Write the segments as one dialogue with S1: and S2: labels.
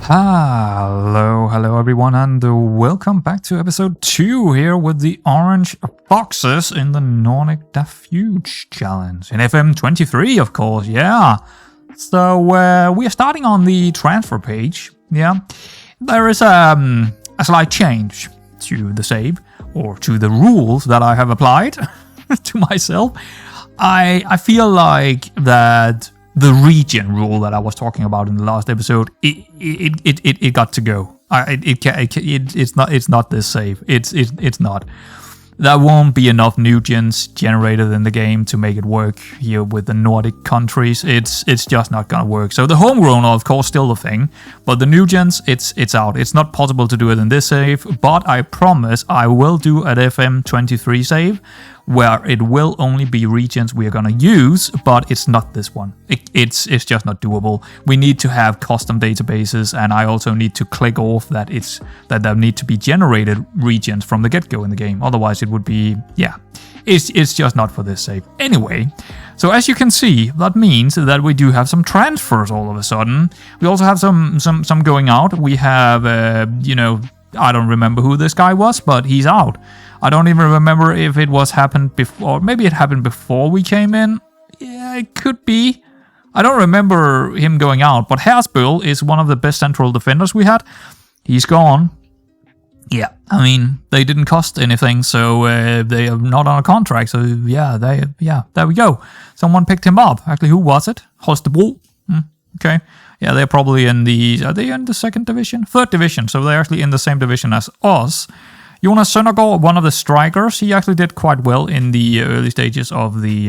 S1: Hello everyone, and welcome back to episode 2 here with the orange boxes in the Nordic Diffuge Challenge. In FM23, of course, yeah. So we are starting on the transfer page, yeah. There is a slight change to the save, or to the rules that I have applied to myself. I feel like that the region rule that I was talking about in the last episode, it got to go. It's not this safe. It's not. There won't be enough new gens generated in the game to make it work here with the Nordic countries. It's just not gonna work. So the homegrown are of course still the thing, but the new gens, it's out. It's not possible to do it in this save, but I promise I will do an FM23 save where it will only be regions we are gonna use, but it's not this one. It's just not doable. We need to have custom databases, and I also need to click off that there need to be generated regions from the get-go in the game. Otherwise, it would be it's just not for this save. Anyway, so as you can see, that means that we do have some transfers all of a sudden. We also have some going out. We have I don't remember who this guy was, but he's out. I don't even remember if it happened before. Maybe it happened before we came in. Yeah, it could be. I don't remember him going out, but Hersbøl is one of the best central defenders we had. He's gone. Yeah, I mean, they didn't cost anything, so they are not on a contract. So there we go. Someone picked him up. Actually, who was it? Holstebro. Okay. Yeah, they're probably in the... Are they in the second division? Third division, so they're actually in the same division as us. Jonas Søndergaard, one of the strikers, he actually did quite well in the early stages of the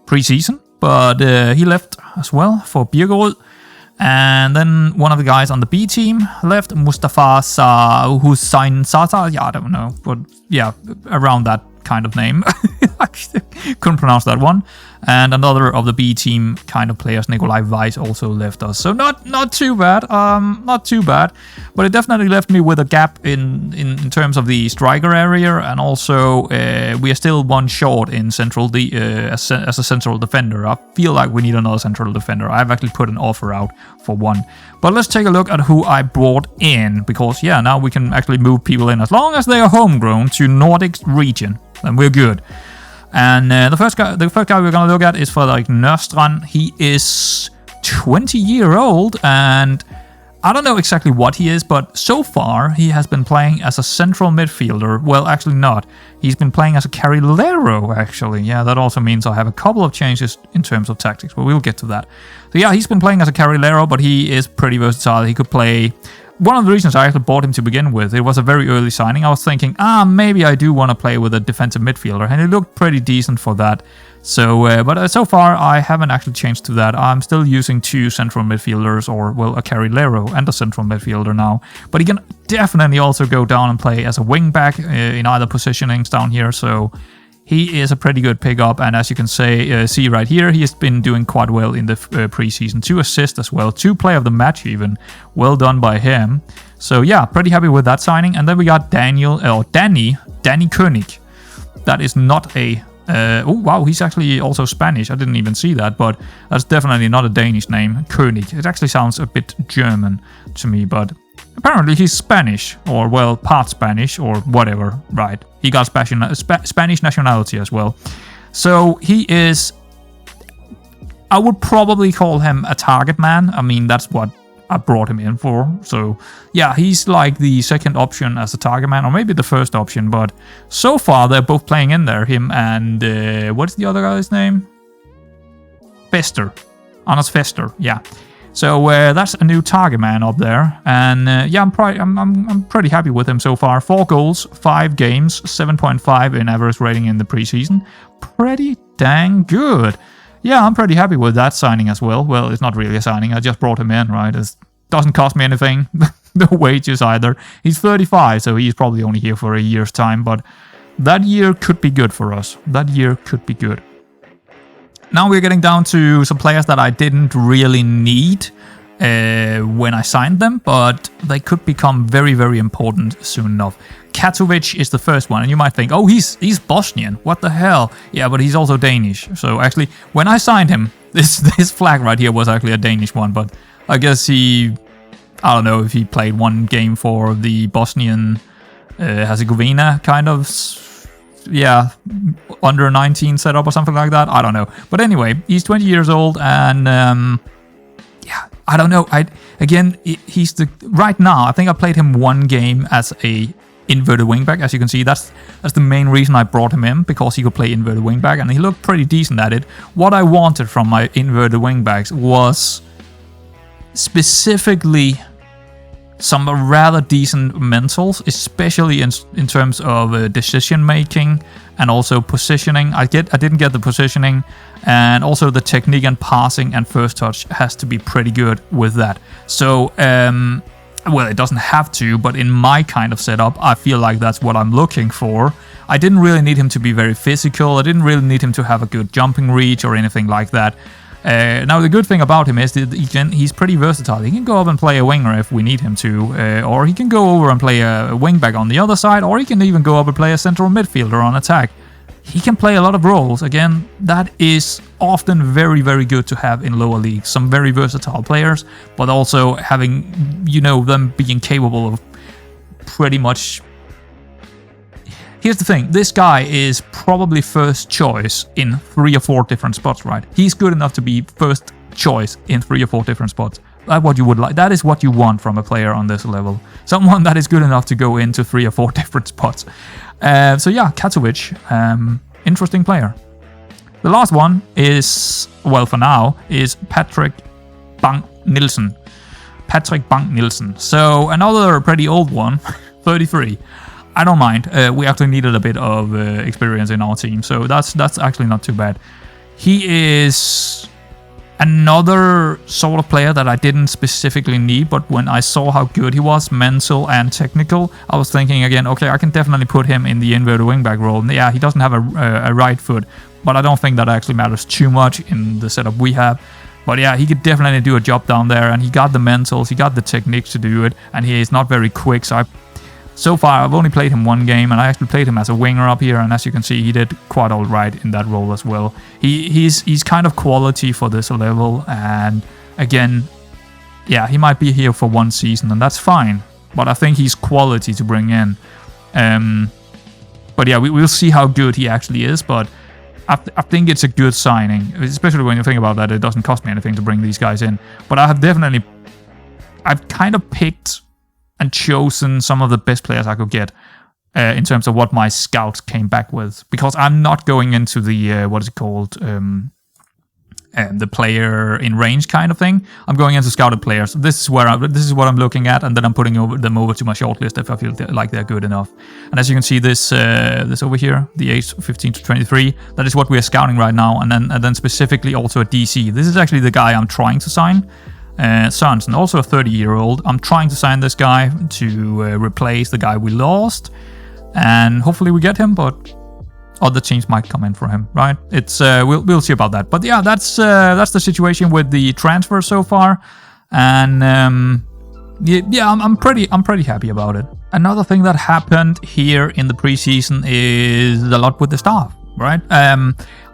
S1: preseason, but he left as well for Birkerød. And then one of the guys on the B team left, Mustafa Hussein Sata. Yeah, I don't know, but yeah, around that kind of name. I couldn't pronounce that one. And another of the B team kind of players, Nikolai Weiss, also left us. So not too bad. Not too bad. But it definitely left me with a gap in terms of the striker area, and also we are still one short in central as a central defender. I feel like we need another central defender. I've actually put an offer out for one. But let's take a look at who I brought in, because yeah, now we can actually move people in as long as they are homegrown to Nordic region. Then we're good. And the first guy we're gonna look at is Frederik Nørstrand. He is 20-year-old, and I don't know exactly what he is, but so far he has been playing as a central midfielder. Well, actually not. He's been playing as a carrilero, actually. Yeah, that also means I have a couple of changes in terms of tactics, but we'll get to that. So yeah, he's been playing as a carrilero, but he is pretty versatile. He could play... One of the reasons I actually bought him to begin with, it was a very early signing. I was thinking, maybe I do want to play with a defensive midfielder, and he looked pretty decent for that. So, but so far I haven't actually changed to that. I'm still using two central midfielders, or well, a carrilero and a central midfielder now. But he can definitely also go down and play as a wing back in either positionings down here. So he is a pretty good pickup, and as you can see right here, he has been doing quite well in the preseason. 2 assists as well, 2 play of the match even. Well done by him. So yeah, pretty happy with that signing. And then we got Danny König. That is not a... oh wow, he's actually also Spanish. I didn't even see that, but that's definitely not a Danish name. König. It actually sounds a bit German to me, but apparently he's Spanish, or well, part Spanish, or whatever, right? He got Spanish nationality as well. So he is... I would probably call him a target man. I mean, that's what I brought him in for. So yeah, he's like the second option as a target man, or maybe the first option, but so far they're both playing in there, him and what's the other guy's name? Fester. Anders Fester, yeah. So that's a new target man up there, and yeah, I'm pretty happy with him so far. 4 goals, 5 games, 7.5 in average rating in the preseason. Pretty dang good. Yeah, I'm pretty happy with that signing as well. Well, it's not really a signing. I just brought him in, right? It doesn't cost me anything. No wages either. He's 35, so he's probably only here for a year's time, but that year could be good for us. That year could be good. Now we're getting down to some players that I didn't really need when I signed them, but they could become very, very important soon enough. Katovic is the first one, and you might think, oh, he's Bosnian. What the hell? Yeah, but he's also Danish. So actually, when I signed him, this flag right here was actually a Danish one, but I guess I don't know if he played one game for the Bosnian Herzegovina kind of, under 19 setup or something like that. I don't know. But anyway, he's 20 years old, and I don't know. He's right now. I think I played him one game as a inverted wingback. As you can see, that's the main reason I brought him in, because he could play inverted wingback, and he looked pretty decent at it. What I wanted from my inverted wingbacks was specifically some rather decent mentals, especially in terms of decision making and also positioning. I didn't get the positioning, and also the technique and passing and first touch has to be pretty good with that. So well, it doesn't have to, but in my kind of setup, I feel like that's what I'm looking for. I didn't really need him to be very physical. I didn't really need him to have a good jumping reach or anything like that. Now, the good thing about him is that he's pretty versatile. He can go up and play a winger if we need him to, or he can go over and play a wingback on the other side, or he can even go up and play a central midfielder on attack. He can play a lot of roles. Again, that is often very, very good to have in lower leagues. Some very versatile players, but also having, them being capable of pretty much... Here's the thing, this guy is probably first choice in 3 or 4 different spots, right? He's good enough to be first choice in 3 or 4 different spots. That's what you would like. That is what you want from a player on this level. Someone that is good enough to go into 3 or 4 different spots. So yeah, Katovic, interesting player. The last one is, well, for now, is Patrick Bank-Nielsen. So another pretty old one, 33. I don't mind. We actually needed a bit of experience in our team, so that's actually not too bad. He is another sort of player that I didn't specifically need, but when I saw how good he was, mental and technical, I was thinking again, okay, I can definitely put him in the inverted wingback role. And yeah, he doesn't have a right foot, but I don't think that actually matters too much in the setup we have. But yeah, he could definitely do a job down there, and he got the mentals, he got the techniques to do it, and he is not very quick, so far, I've only played him one game, and I actually played him as a winger up here, and as you can see, he did quite all right in that role as well. He's kind of quality for this level, and again, yeah, he might be here for 1 season, and that's fine, but I think he's quality to bring in. But yeah, we'll see how good he actually is, but I think it's a good signing, especially when you think about that, it doesn't cost me anything to bring these guys in. But I've kind of picked and chosen some of the best players I could get in terms of what my scouts came back with, because I'm not going into the what is it called, the player in range kind of thing. I'm going into scouted players. This is what I'm looking at, and then I'm putting them over to my shortlist if I feel like they're good enough. And as you can see, this over here, the age 15 to 23, that is what we are scouting right now, and then specifically also a DC. This is actually the guy I'm trying to sign. Sørensen, also a 30-year-old. I'm trying to sign this guy to replace the guy we lost, and hopefully we get him, but other teams might come in for him, right? It's we'll see about that. But yeah, that's the situation with the transfer so far, and yeah, I'm pretty happy about it. Another thing that happened here in the preseason is a lot with the staff, right?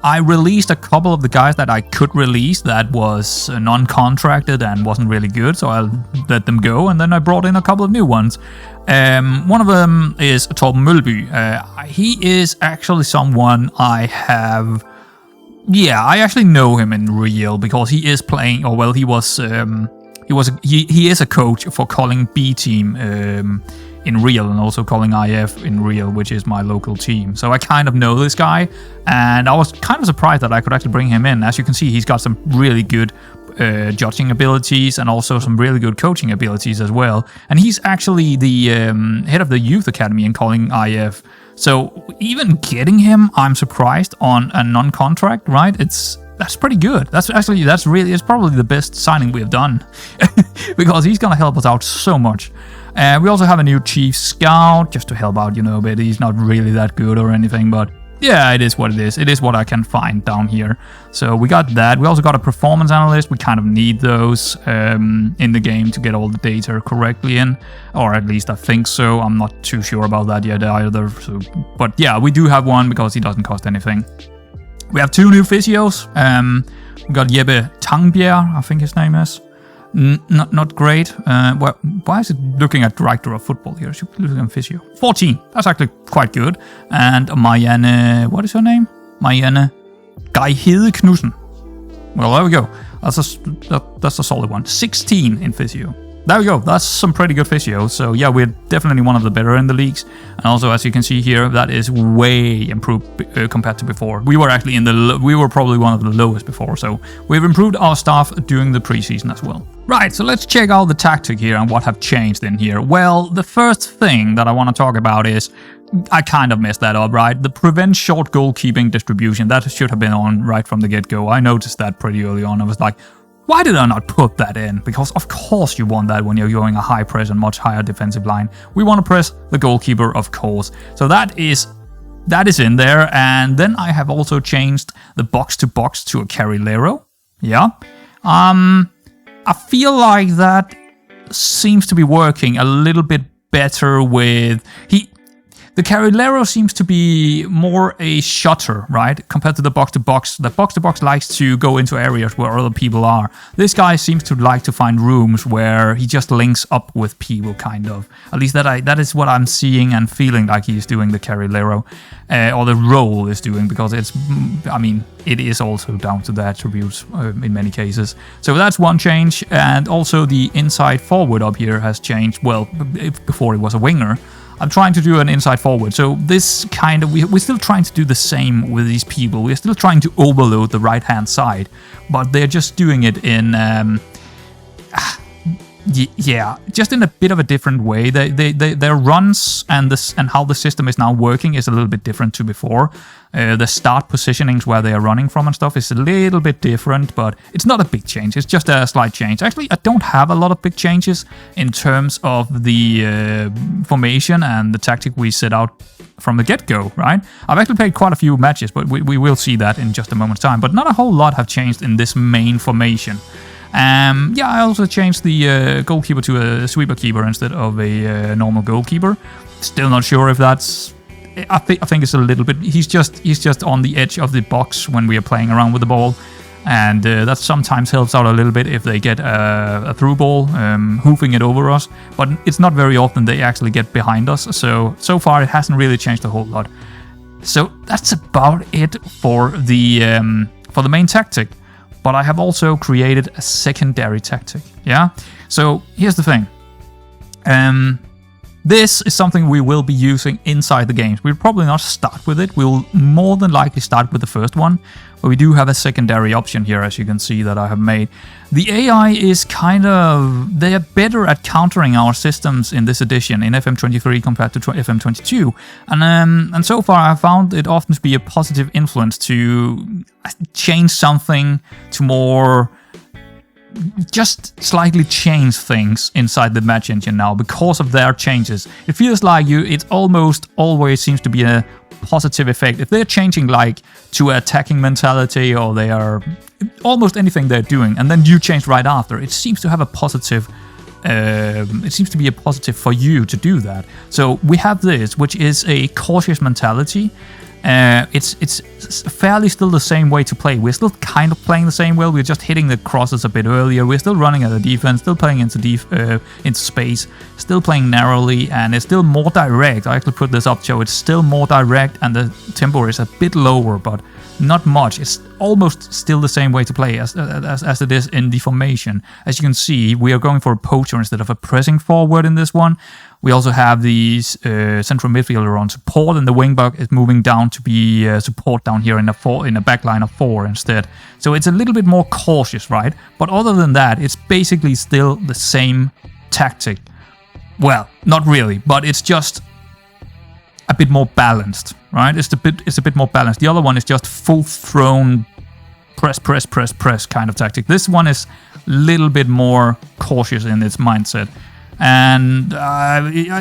S1: I released a couple of the guys that I could release that was non-contracted and wasn't really good, so I let them go, and then I brought in a couple of new ones. One of them is Torben Mølby. He is actually someone I have... Yeah, I actually know him in real, because he is playing, or well, he is a coach for Kolding B team in real, and also Kolding IF in real, which is my local team. So I kind of know this guy, and I was kind of surprised that I could actually bring him in. As you can see, he's got some really good judging abilities and also some really good coaching abilities as well. And he's actually the head of the youth academy in Kolding IF. So even getting him, I'm surprised, on a non-contract, right? That's pretty good. It's probably the best signing we have done because he's gonna help us out so much. We also have a new chief scout just to help out, but he's not really that good or anything, but yeah, it is what it is. It is what I can find down here. So we got that. We also got a performance analyst. We kind of need those in the game to get all the data correctly in, or at least I think so. I'm not too sure about that yet either. So, but yeah, we do have one because he doesn't cost anything. We have 2 new physios. We got Jeppe Tangbjerg, I think his name is. Not great. Why is it looking at director of football here? It should be looking at physio. 14. That's actually quite good. And Marianne, what is her name? Marianne Geihede Knudsen. Well, there we go. That's a solid one. 16 in physio. There we go. That's some pretty good physio. So yeah, we're definitely one of the better in the leagues. And also, as you can see here, that is way improved compared to before. We were actually we were probably one of the lowest before. So we've improved our staff during the preseason as well. Right, so let's check out the tactic here and what have changed in here. Well, the first thing that I want to talk about is I kind of messed that up, right? The prevent short goalkeeping distribution, that should have been on right from the get-go. I noticed that pretty early on. I was like, why did I not put that in? Because of course you want that when you're going a high press and much higher defensive line. We want to press the goalkeeper, of course. So that is in there. And then I have also changed the box-to-box to a carrilero. Yeah. I feel like that seems to be working a little bit better with... The carrilero seems to be more a shutter, right? Compared to the box-to-box. The box-to-box likes to go into areas where other people are. This guy seems to like to find rooms where he just links up with people, kind of. At least that is what I'm seeing and feeling like he's doing, the carrilero. Or the role is doing, because it is also down to the attributes in many cases. So that's one change. And also the inside forward up here has changed. Well, before it was a winger. I'm trying to do an inside forward. So this kind of, we're still trying to do the same with these people. We're still trying to overload the right hand side, but they're just doing it in, just in a bit of a different way. Their runs and how the system is now working is a little bit different to before. The start positionings where they are running from and stuff is a little bit different, but it's not a big change. It's just a slight change. Actually, I don't have a lot of big changes in terms of the formation and the tactic we set out from the get-go, right? I've actually played quite a few matches, but we will see that in just a moment's time. But not a whole lot have changed in this main formation. I also changed the goalkeeper to a sweeper keeper instead of a normal goalkeeper. Still not sure if that's... I think it's a little bit... He's just on the edge of the box when we are playing around with the ball. And that sometimes helps out a little bit if they get a through ball, hoofing it over us. But it's not very often they actually get behind us. So far it hasn't really changed a whole lot. So that's about it for the main tactic. But I have also created a secondary tactic, yeah? So here's the thing. This is something we will be using inside the games. We'll probably not start with it. We'll more than likely start with the first one. But we do have a secondary option here, as you can see, that I have made. The AI is kind of... They are better at countering our systems in this edition, in FM23 compared to FM22. And so far I found it often to be a positive influence to change something to more... just slightly change things inside the match engine now because of their changes. It feels like it almost always seems to be a positive effect. If they're changing like to attacking mentality, or they are almost anything they're doing, and then you change right after, it seems to have a positive it seems to be a positive for you to do that. So we have this, which is a cautious mentality. It's fairly still the same way to play. We're still kind of playing the same way. We're just hitting the crosses a bit earlier. We're still running at the defense, still playing into space, still playing narrowly, and it's still more direct. I actually put this up, so it's still more direct, and the tempo is a bit lower, but not much. It's almost still the same way to play as it is in the formation. As you can see, we are going for a poacher instead of a pressing forward in this one. We also have the central midfielder on support, and the wingback is moving down to be support down here in a back line of 4 instead. So it's a little bit more cautious, right? But other than that, it's basically still the same tactic. Well, not really, but it's just a bit more balanced, right? It's a bit more balanced. The other one is just full-thrown press kind of tactic. This one is a little bit more cautious in its mindset. And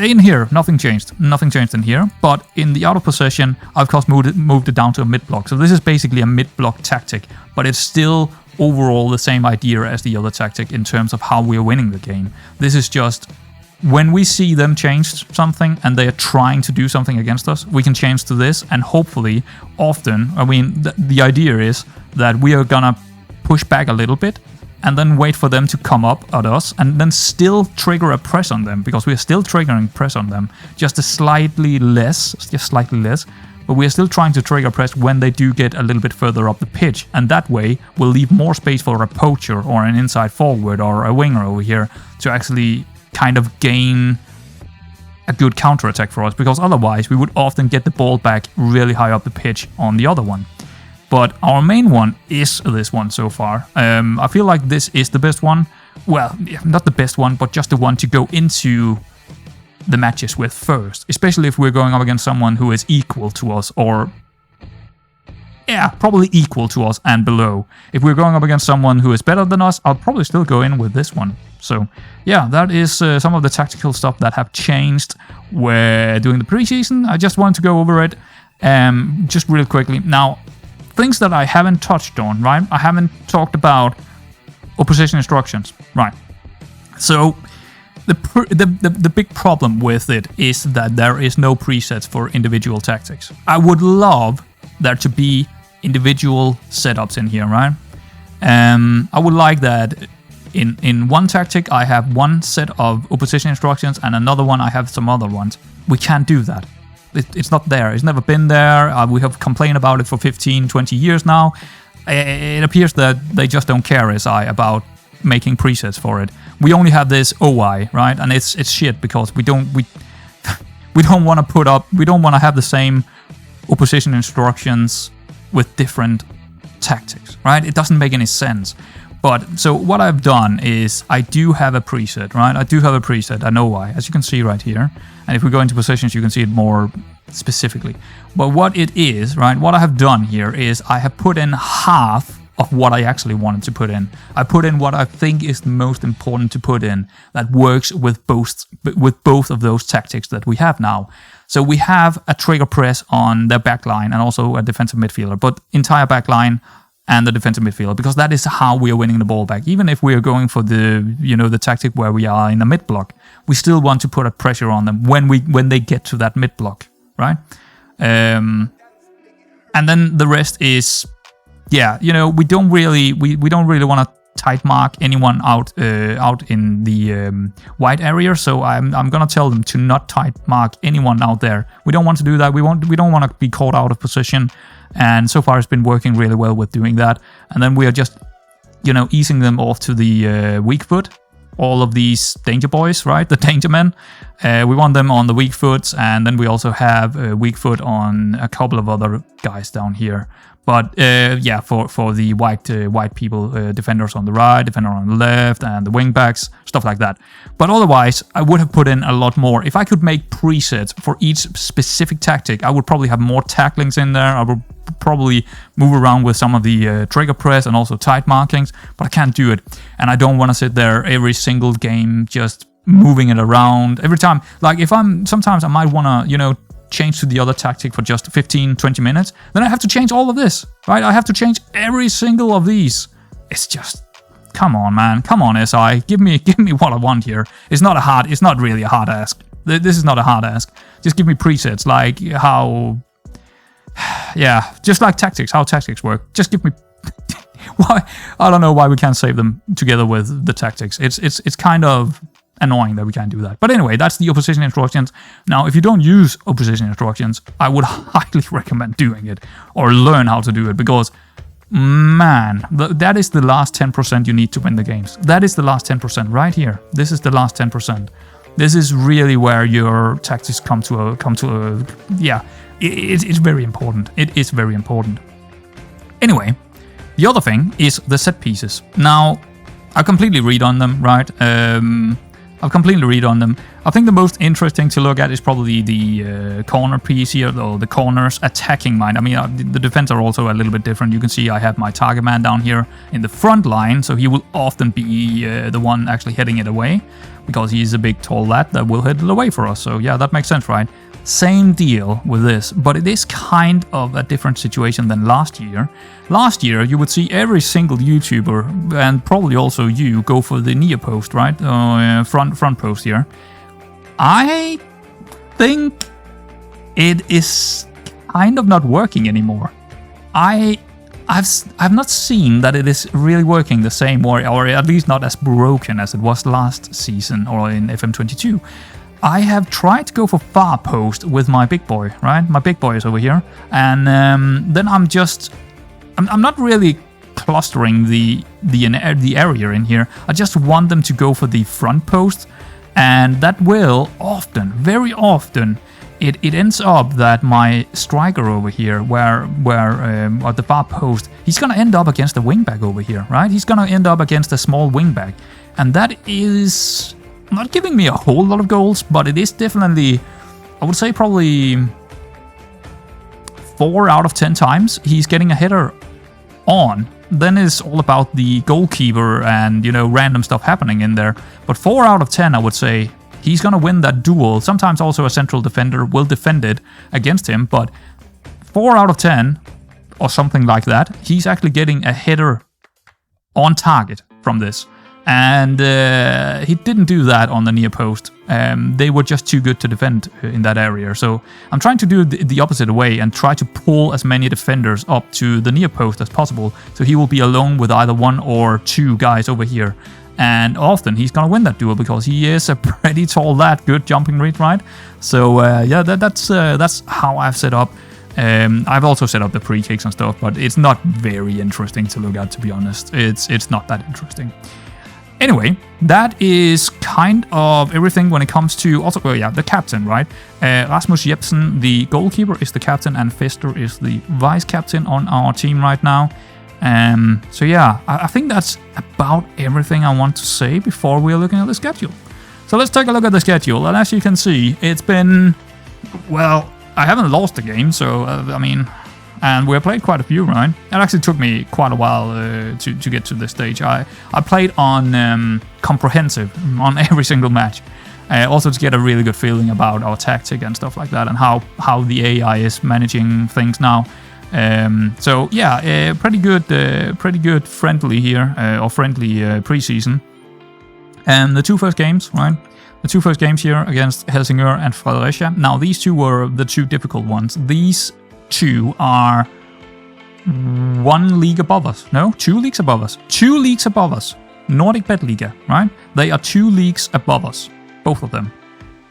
S1: in here, nothing changed. Nothing changed in here. But in the out of possession, I've of course moved it down to a mid-block. So this is basically a mid-block tactic. But it's still overall the same idea as the other tactic in terms of how we're winning the game. This is just... when we see them change something and they are trying to do something against us, we can change to this, and hopefully, often, the idea is that we are gonna push back a little bit, and then wait for them to come up at us, and then still trigger a press on them, because we are still triggering press on them, just slightly less, but we are still trying to trigger press when they do get a little bit further up the pitch, and that way we'll leave more space for a poacher or an inside forward or a winger over here to actually kind of gain a good counter-attack for us, because otherwise we would often get the ball back really high up the pitch on the other one. But our main one is this one so far. I feel like this is the best one. Well, not the best one, but just the one to go into the matches with first. Especially if we're going up against someone who is equal to us, or... yeah, probably equal to us and below. If we're going up against someone who is better than us, I'll probably still go in with this one. So, yeah, that is some of the tactical stuff that have changed during the preseason. I just wanted to go over it just real quickly. Now, things that I haven't touched on, right? I haven't talked about opposition instructions, right? So the big problem with it is that there is no presets for individual tactics. I would love there to be individual setups in here, right? I would like that in one tactic I have one set of opposition instructions, and another one I have some other ones. We can't do that. It's not there. It's never been there. We have complained about it for 15, 20 years now. It appears that they just don't care, SI, about making presets for it. We only have this OI, right? And it's shit, because we don't want to put up, we don't want to have the same opposition instructions with different tactics, right? It doesn't make any sense. But so what I've done is I do have a preset, right? I do have a preset, an OI, as you can see right here. And if we go into positions, you can see it more specifically. But what it is, right, what I have done here is I have put in half of what I actually wanted to put in. I put in what I think is the most important to put in that works with both of those tactics that we have now. So we have a trigger press on the back line and also a defensive midfielder, but entire back line and the defensive midfielder, because that is how we are winning the ball back. Even if we are going for the tactic where we are in the mid block, we still want to put a pressure on them when they get to that mid block, right? And then the rest is, yeah, we don't really want to tight mark anyone out in the wide area. So I'm gonna tell them to not tight mark anyone out there. We don't want to do that. We don't want to be caught out of position. And so far it's been working really well with doing that. And then we are just, easing them off to the weak foot. All of these danger boys, right? The danger men. We want them on the weak foot, and then we also have a weak foot on a couple of other guys down here. But yeah, for the white people, defenders on the right, defender on the left, and the wing backs, stuff like that. But otherwise, I would have put in a lot more. If I could make presets for each specific tactic, I would probably have more tacklings in there. I would probably move around with some of the trigger press and also tight markings, but I can't do it. And I don't want to sit there every single game just moving it around every time. Like sometimes I might want to, change to the other tactic for just 15-20 minutes, then I have to change all of this, right? I have to change every single of these. It's just, come on, man, come on, SI, give me what I want here. It's not really a hard ask. This is not a hard ask. Just give me presets, like how, yeah, just like tactics, how tactics work. Just give me. Why? I don't know why we can't save them together with the tactics. It's kind of annoying that we can't do that. But anyway, that's the opposition instructions. Now, if you don't use opposition instructions, I would highly recommend doing it or learn how to do it, because, man, that is the last 10% you need to win the games. That is the last 10% right here. This is the last 10%. This is really where your tactics come to a yeah, it's very important. It is very important. Anyway, the other thing is the set pieces. Now, I completely read on them, right? I'll completely read on them. I think the most interesting to look at is probably the corner piece here, though, the corners attacking mine. I mean, the defense are also a little bit different. You can see I have my target man down here in the front line, so he will often be the one actually heading it away, because he's a big, tall lad that will head it away for us. So yeah, that makes sense, right? Same deal with this, but it is kind of a different situation than last year. Last year, you would see every single YouTuber, and probably also you, go for the near post, right? Front post here. I think it is kind of not working anymore. I I've not seen that it is really working the same, or at least not as broken as it was last season or in FM22. I have tried to go for far post with my big boy, right? My big boy is over here, and then I'm not really clustering the area in here. I just want them to go for the front post, and that will often, very often, it ends up that my striker over here, where at the far post, he's gonna end up against the wingback over here, right? He's gonna end up against a small wingback, and that is not giving me a whole lot of goals, but it is definitely, I would say, probably 4 out of 10 times he's getting a header on. Then it's all about the goalkeeper and, you know, random stuff happening in there. But 4 out of 10, I would say, he's gonna win that duel. Sometimes also a central defender will defend it against him, but 4 out of 10, or something like that, he's actually getting a header on target from this. And he didn't do that on the near post. They were just too good to defend in that area. So I'm trying to do the opposite way and try to pull as many defenders up to the near post as possible. So he will be alone with either 1 or 2 guys over here. And often he's gonna win that duel because he is a pretty tall lad, good jumping rate, right? So yeah, that's how I've set up. I've also set up the pre-kicks and stuff, but it's not very interesting to look at, to be honest. It's not that interesting. Anyway, that is kind of everything when it comes to also, well, yeah, the captain, right? Rasmus Jepsen, the goalkeeper, is the captain, and Fester is the vice captain on our team right now. So yeah, I think that's about everything I want to say before we're looking at the schedule. So let's take a look at the schedule, and as you can see, it's been, well, I haven't lost the game, so I mean, and we played quite a few, right? It actually took me quite a while to get to this stage. I played on comprehensive on every single match, also to get a really good feeling about our tactic and stuff like that, and how the AI is managing things now. So yeah, pretty good friendly here, or friendly preseason. And the 2 first games, right? The 2 first games here against Helsingør and Fredericia. Now these 2 were the 2 difficult ones. These 2 are 1 league above us. No, 2 leagues above us. 2 leagues above us. Nordic Bet Liga, right? They are 2 leagues above us, both of them.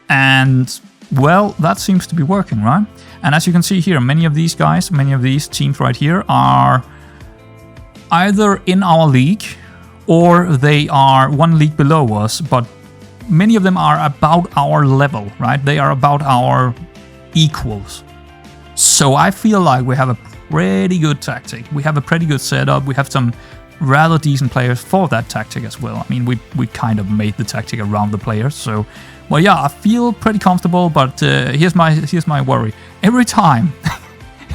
S1: And, well, that seems to be working, right? And as you can see here, many of these guys, many of these teams right here are either in our league or they are 1 league below us, but many of them are about our level, right? They are about our equals. So I feel like we have a pretty good tactic. We have a pretty good setup. We have some rather decent players for that tactic as well. I mean, we kind of made the tactic around the players. So, well, yeah, I feel pretty comfortable. But here's my worry. Every time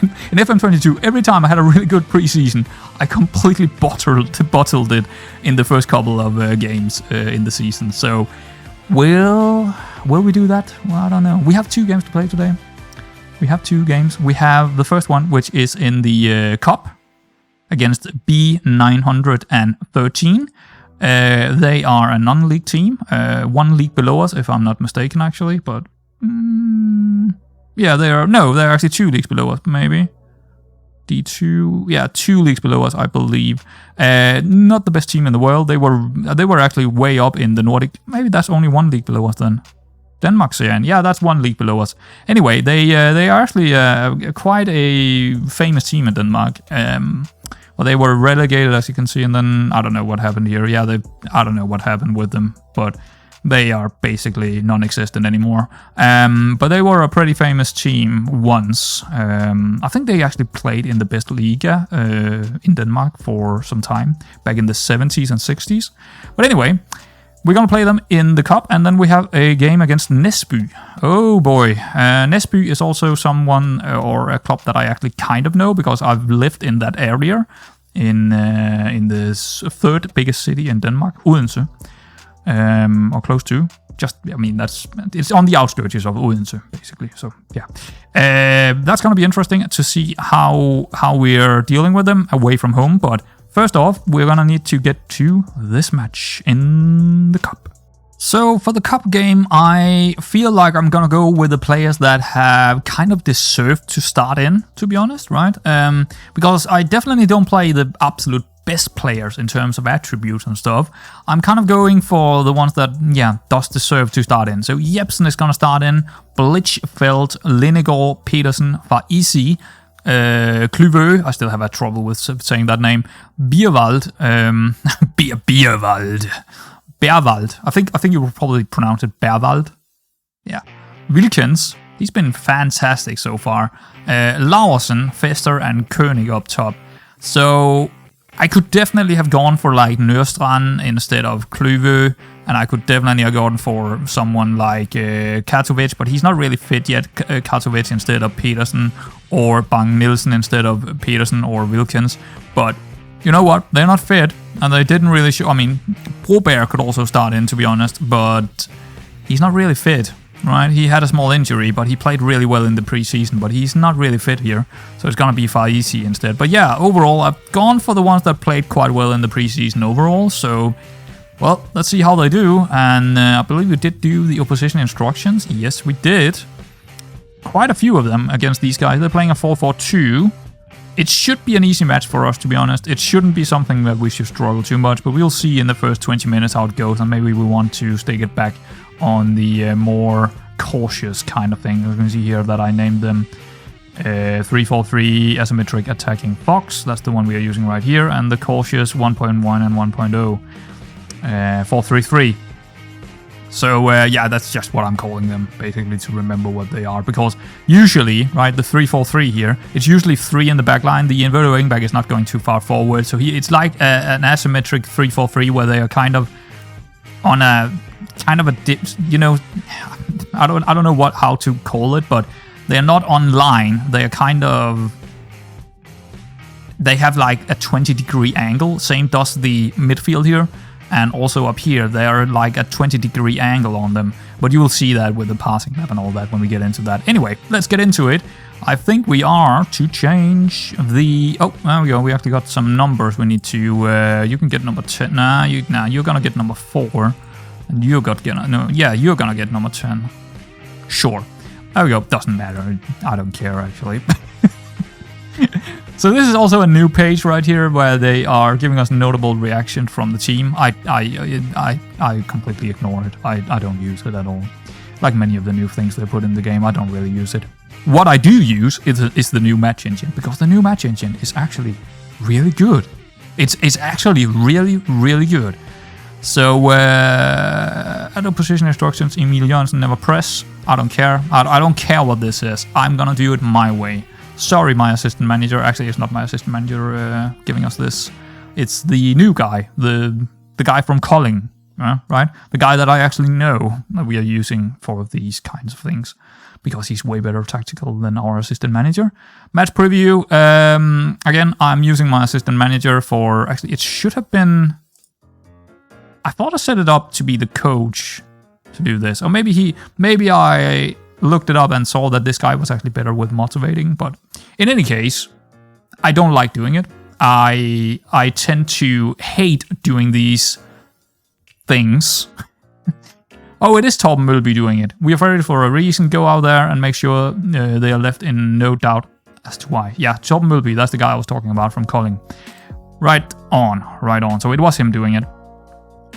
S1: in FM22, every time I had a really good preseason, I completely bottled it in the first couple of games in the season. So, will we do that? Well, I don't know. We have 2 games to play today. We have 2 games. We have the first one, which is in the Cup against B913. They are a non-league team, 1 league below us, if I'm not mistaken, actually. But yeah, they're actually 2 leagues below us, maybe. D2, yeah, 2 leagues below us, I believe. Not the best team in the world. They were actually way up in the Nordic. Maybe that's only 1 league below us then. Denmark, yeah, that's 1 league below us. Anyway, they are actually quite a famous team in Denmark. Well, they were relegated, as you can see, and then I don't know what happened here. Yeah, I don't know what happened with them, but they are basically non-existent anymore. But they were a pretty famous team once. I think they actually played in the best Liga in Denmark for some time, back in the 70s and 60s. But anyway, we're going to play them in the Cup, and then we have a game against Næsby. Oh boy. Næsby is also someone or a club that I actually kind of know because I've lived in that area in the 3rd biggest city in Denmark, Odense, or close to. Just, I mean, it's on the outskirts of Odense, basically. So, yeah. That's going to be interesting to see how we're dealing with them away from home, but first off, we're gonna need to get to this match in the Cup. So for the cup game, I feel like I'm gonna go with the players that have kind of deserved to start in, to be honest, right? Because I definitely don't play the absolute best players in terms of attributes and stuff. I'm kind of going for the ones that, yeah, does deserve to start in. So Jebsen is gonna start in, Blichfeld, Linegaard, Petersen, Farisi, Cluveux, I still have a trouble with saying that name, Bierwald, Berwald. I think you would probably pronounce it Berwald. Yeah. Wilkins, he's been fantastic so far. Laursen, Fester, and Koenig up top. So I could definitely have gone for like Nørstrand instead of Cluveux, and I could definitely have gone for someone like Katovic, but he's not really fit yet. Katovic instead of Petersen, or Bang Nielsen instead of Petersen or Wilkins. But you know what? They're not fit, and they didn't really show. I mean, Broberg could also start in, to be honest, but he's not really fit, right? He had a small injury, but he played really well in the preseason, but he's not really fit here, so it's gonna be Farisi instead. But yeah, overall, I've gone for the ones that played quite well in the preseason overall, so, well, let's see how they do, and I believe we did do the opposition instructions. Yes, we did. Quite a few of them against these guys. They're playing a 4-4-2. It should be an easy match for us, to be honest. It shouldn't be something that we should struggle too much, but we'll see in the first 20 minutes how it goes, and maybe we want to stake it back on the more cautious kind of thing. You can see here that I named them 3-4-3 asymmetric attacking fox. That's the one we are using right here, and the cautious 1.1 and 1.0 4-3-3. So yeah, that's just what I'm calling them, basically, to remember what they are. Because usually, right, the 3-4-3 here, it's usually 3 in the back line. The inverted wingback is not going too far forward. So it's like an asymmetric 3-4-3 where they are kind of on a dip, you know, I don't know how to call it, but they are not on line. They are kind of, they have like a 20-degree angle. Same does the midfield here. And also up here, they are like a 20-degree angle on them. But you will see that with the passing map and all that when we get into that. Anyway, let's get into it. I think we are to change the... Oh, there we go. We actually got some numbers we need to... you can get number 10. Nah, you're gonna get number 4. And you're gonna get number 10. Sure. There we go. Doesn't matter. I don't care, actually. So this is also a new page right here where they are giving us notable reaction from the team. I completely ignore it. I don't use it at all. Like many of the new things they put in the game, I don't really use it. What I do use is the new match engine, because the new match engine is actually really good. It's actually really, really good. So other position instructions, Emil Jørgensen, never press. I don't care. I don't care what this is. I'm gonna do it my way. Sorry, my assistant manager. Actually, it's not my assistant manager giving us this. It's the new guy, the guy from Kolding, right? The guy that I actually know that we are using for these kinds of things, because he's way better tactical than our assistant manager. Match preview. Again, I'm using my assistant manager for... Actually, it should have been... I thought I set it up to be the coach to do this. Or maybe I looked it up and saw that this guy was actually better with motivating, but in any case, I don't like doing it. I tend to hate doing these things. Oh, it is Torben Mølby doing it. We are ready for a reason. Go out there and make sure they are left in no doubt as to why. Yeah, Torben Mølby, that's the guy I was talking about from Kolding. Right on. So it was him doing it.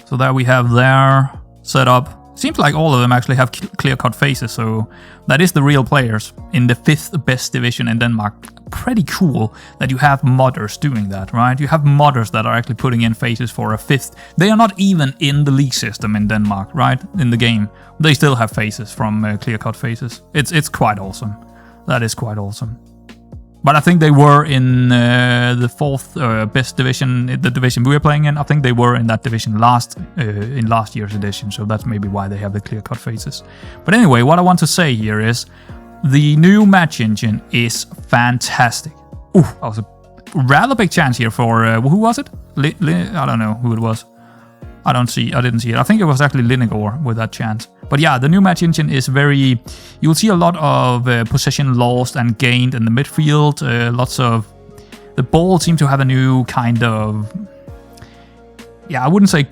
S1: So there we have their setup. Seems like all of them actually have clear-cut faces, so that is the real players in the 5th best division in Denmark. Pretty cool that you have modders doing that, right? You have modders that are actually putting in faces for a 5th. They are not even in the league system in Denmark, right? In the game. They still have faces from clear-cut faces. It's quite awesome. That is quite awesome. But I think they were in the 4th best division, the division we were playing in. I think they were in that division in last year's edition, so that's maybe why they have the clear-cut faces. But anyway, what I want to say here is the new match engine is fantastic. Ooh, that was a rather big chance here for who was it? I don't know who it was. I didn't see it. I think it was actually Linegaard with that chance. But yeah, the new match engine is very... You'll see a lot of possession lost and gained in the midfield. Lots of... The ball seemed to have a new kind of... Yeah, I wouldn't say...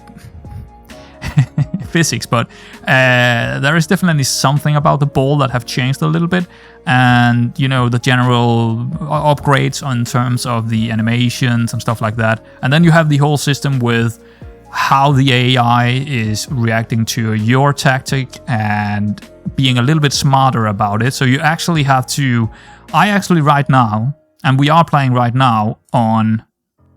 S1: physics, but there is definitely something about the ball that have changed a little bit, and the general upgrades in terms of the animations and stuff like that. And then you have the whole system with how the AI is reacting to your tactic and being a little bit smarter about it. So you actually have to... I actually right now, and we are playing right now on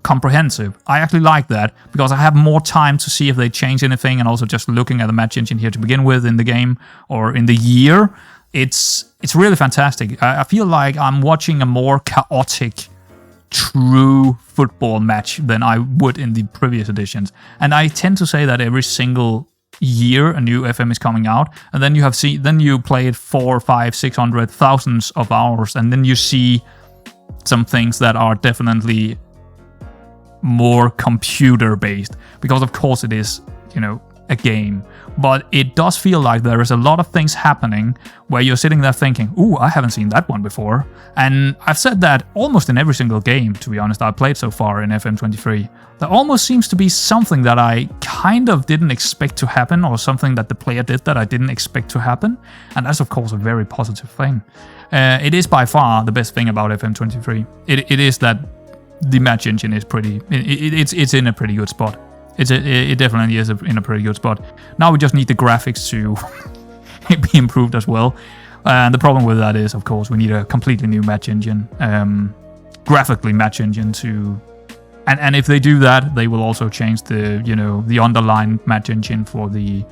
S1: comprehensive. I actually like that because I have more time to see if they change anything, and also just looking at the match engine here to begin with in the game or in the year. It's really fantastic. I feel like I'm watching a more chaotic true football match than I would in the previous editions. And I tend to say that every single year a new FM is coming out, and then you play it 400, 500, 600, thousands of hours, and then you see some things that are definitely more computer based, because of course it is, a game. But it does feel like there is a lot of things happening where you're sitting there thinking, ooh, I haven't seen that one before. And I've said that almost in every single game, to be honest, I've played so far in FM23. There almost seems to be something that I kind of didn't expect to happen, or something that the player did that I didn't expect to happen. And that's, of course, a very positive thing. It is by far the best thing about FM23. It is that the match engine is pretty... It's in a pretty good spot. It definitely is in a pretty good spot. Now we just need the graphics to be improved as well. And the problem with that is, of course, we need a completely new match engine. Graphically match engine to... And if they do that, they will also change the, the underlying match engine for the...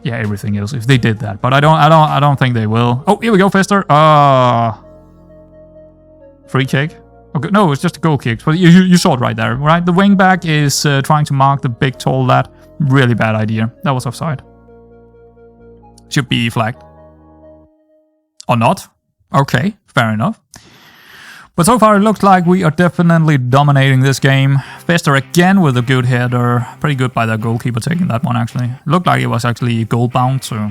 S1: everything else, if they did that. But I don't think they will. Oh, here we go, Fester. Free kick. Okay, no, it's just a goal kick. But you saw it right there, right? The wing back is trying to mark the big tall lad. Really bad idea. That was offside. Should be flagged. Or not. Okay, fair enough. But so far it looks like we are definitely dominating this game. Fester again with a good header. Pretty good by the goalkeeper taking that one, actually. Looked like it was actually goal bound, so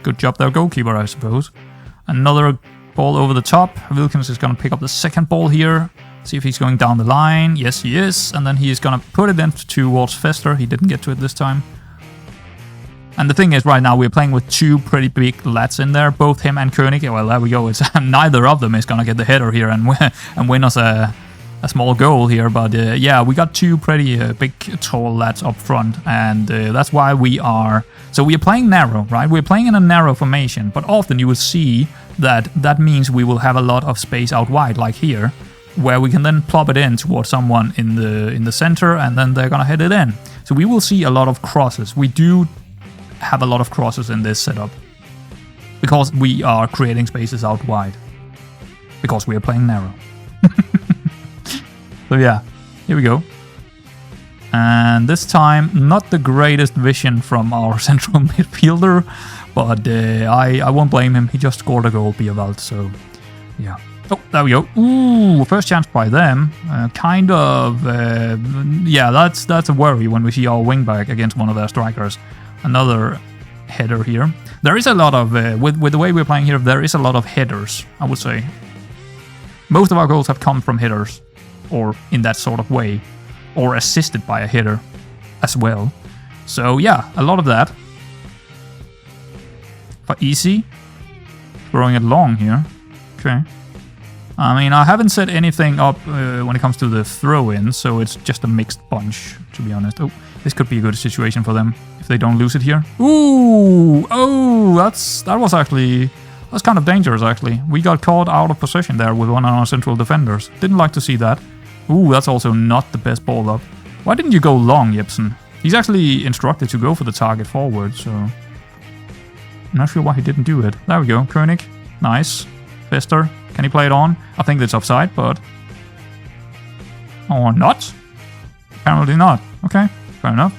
S1: good job there, goalkeeper, I suppose. Another ball over the top. Wilkins is going to pick up the second ball here. See if he's going down the line. Yes, he is. And then he's going to put it in towards Fester. He didn't get to it this time. And the thing is, right now we're playing with two pretty big lads in there. Both him and Koenig. Well, there we go. It's neither of them is going to get the header here and win us a small goal here. But yeah, we got two pretty big, tall lads up front. And that's why we are... So we are playing narrow, right? We're playing in a narrow formation. But often you will see that means we will have a lot of space out wide, like here, where we can then plop it in towards someone in the center, and then they're gonna hit it in. So we will see a lot of crosses. We do have a lot of crosses in this setup because we are creating spaces out wide, because we are playing narrow. So yeah, here we go. And this time, not the greatest vision from our central midfielder, but I won't blame him. He just scored a goal, Bierwald, so yeah. Oh, there we go. Ooh, first chance by them. Yeah, that's a worry when we see our wingback against one of their strikers. Another header here. There is a lot of, with the way we're playing here, there is a lot of headers, I would say. Most of our goals have come from headers, or in that sort of way, or assisted by a header as well. So yeah, a lot of that. But easy. Throwing it long here. Okay. I mean, I haven't set anything up when it comes to the throw-in, so it's just a mixed bunch, to be honest. Oh, this could be a good situation for them if they don't lose it here. Ooh! Oh, that's kind of dangerous, actually. We got caught out of position there with one of our central defenders. Didn't like to see that. Ooh, that's also not the best ball up. Why didn't you go long, Jepsen? He's actually instructed to go for the target forward, so... I'm not sure why he didn't do it. There we go, Koenig. Nice. Fester. Can he play it on? I think that's offside, but... Or not? Apparently not. Okay, fair enough.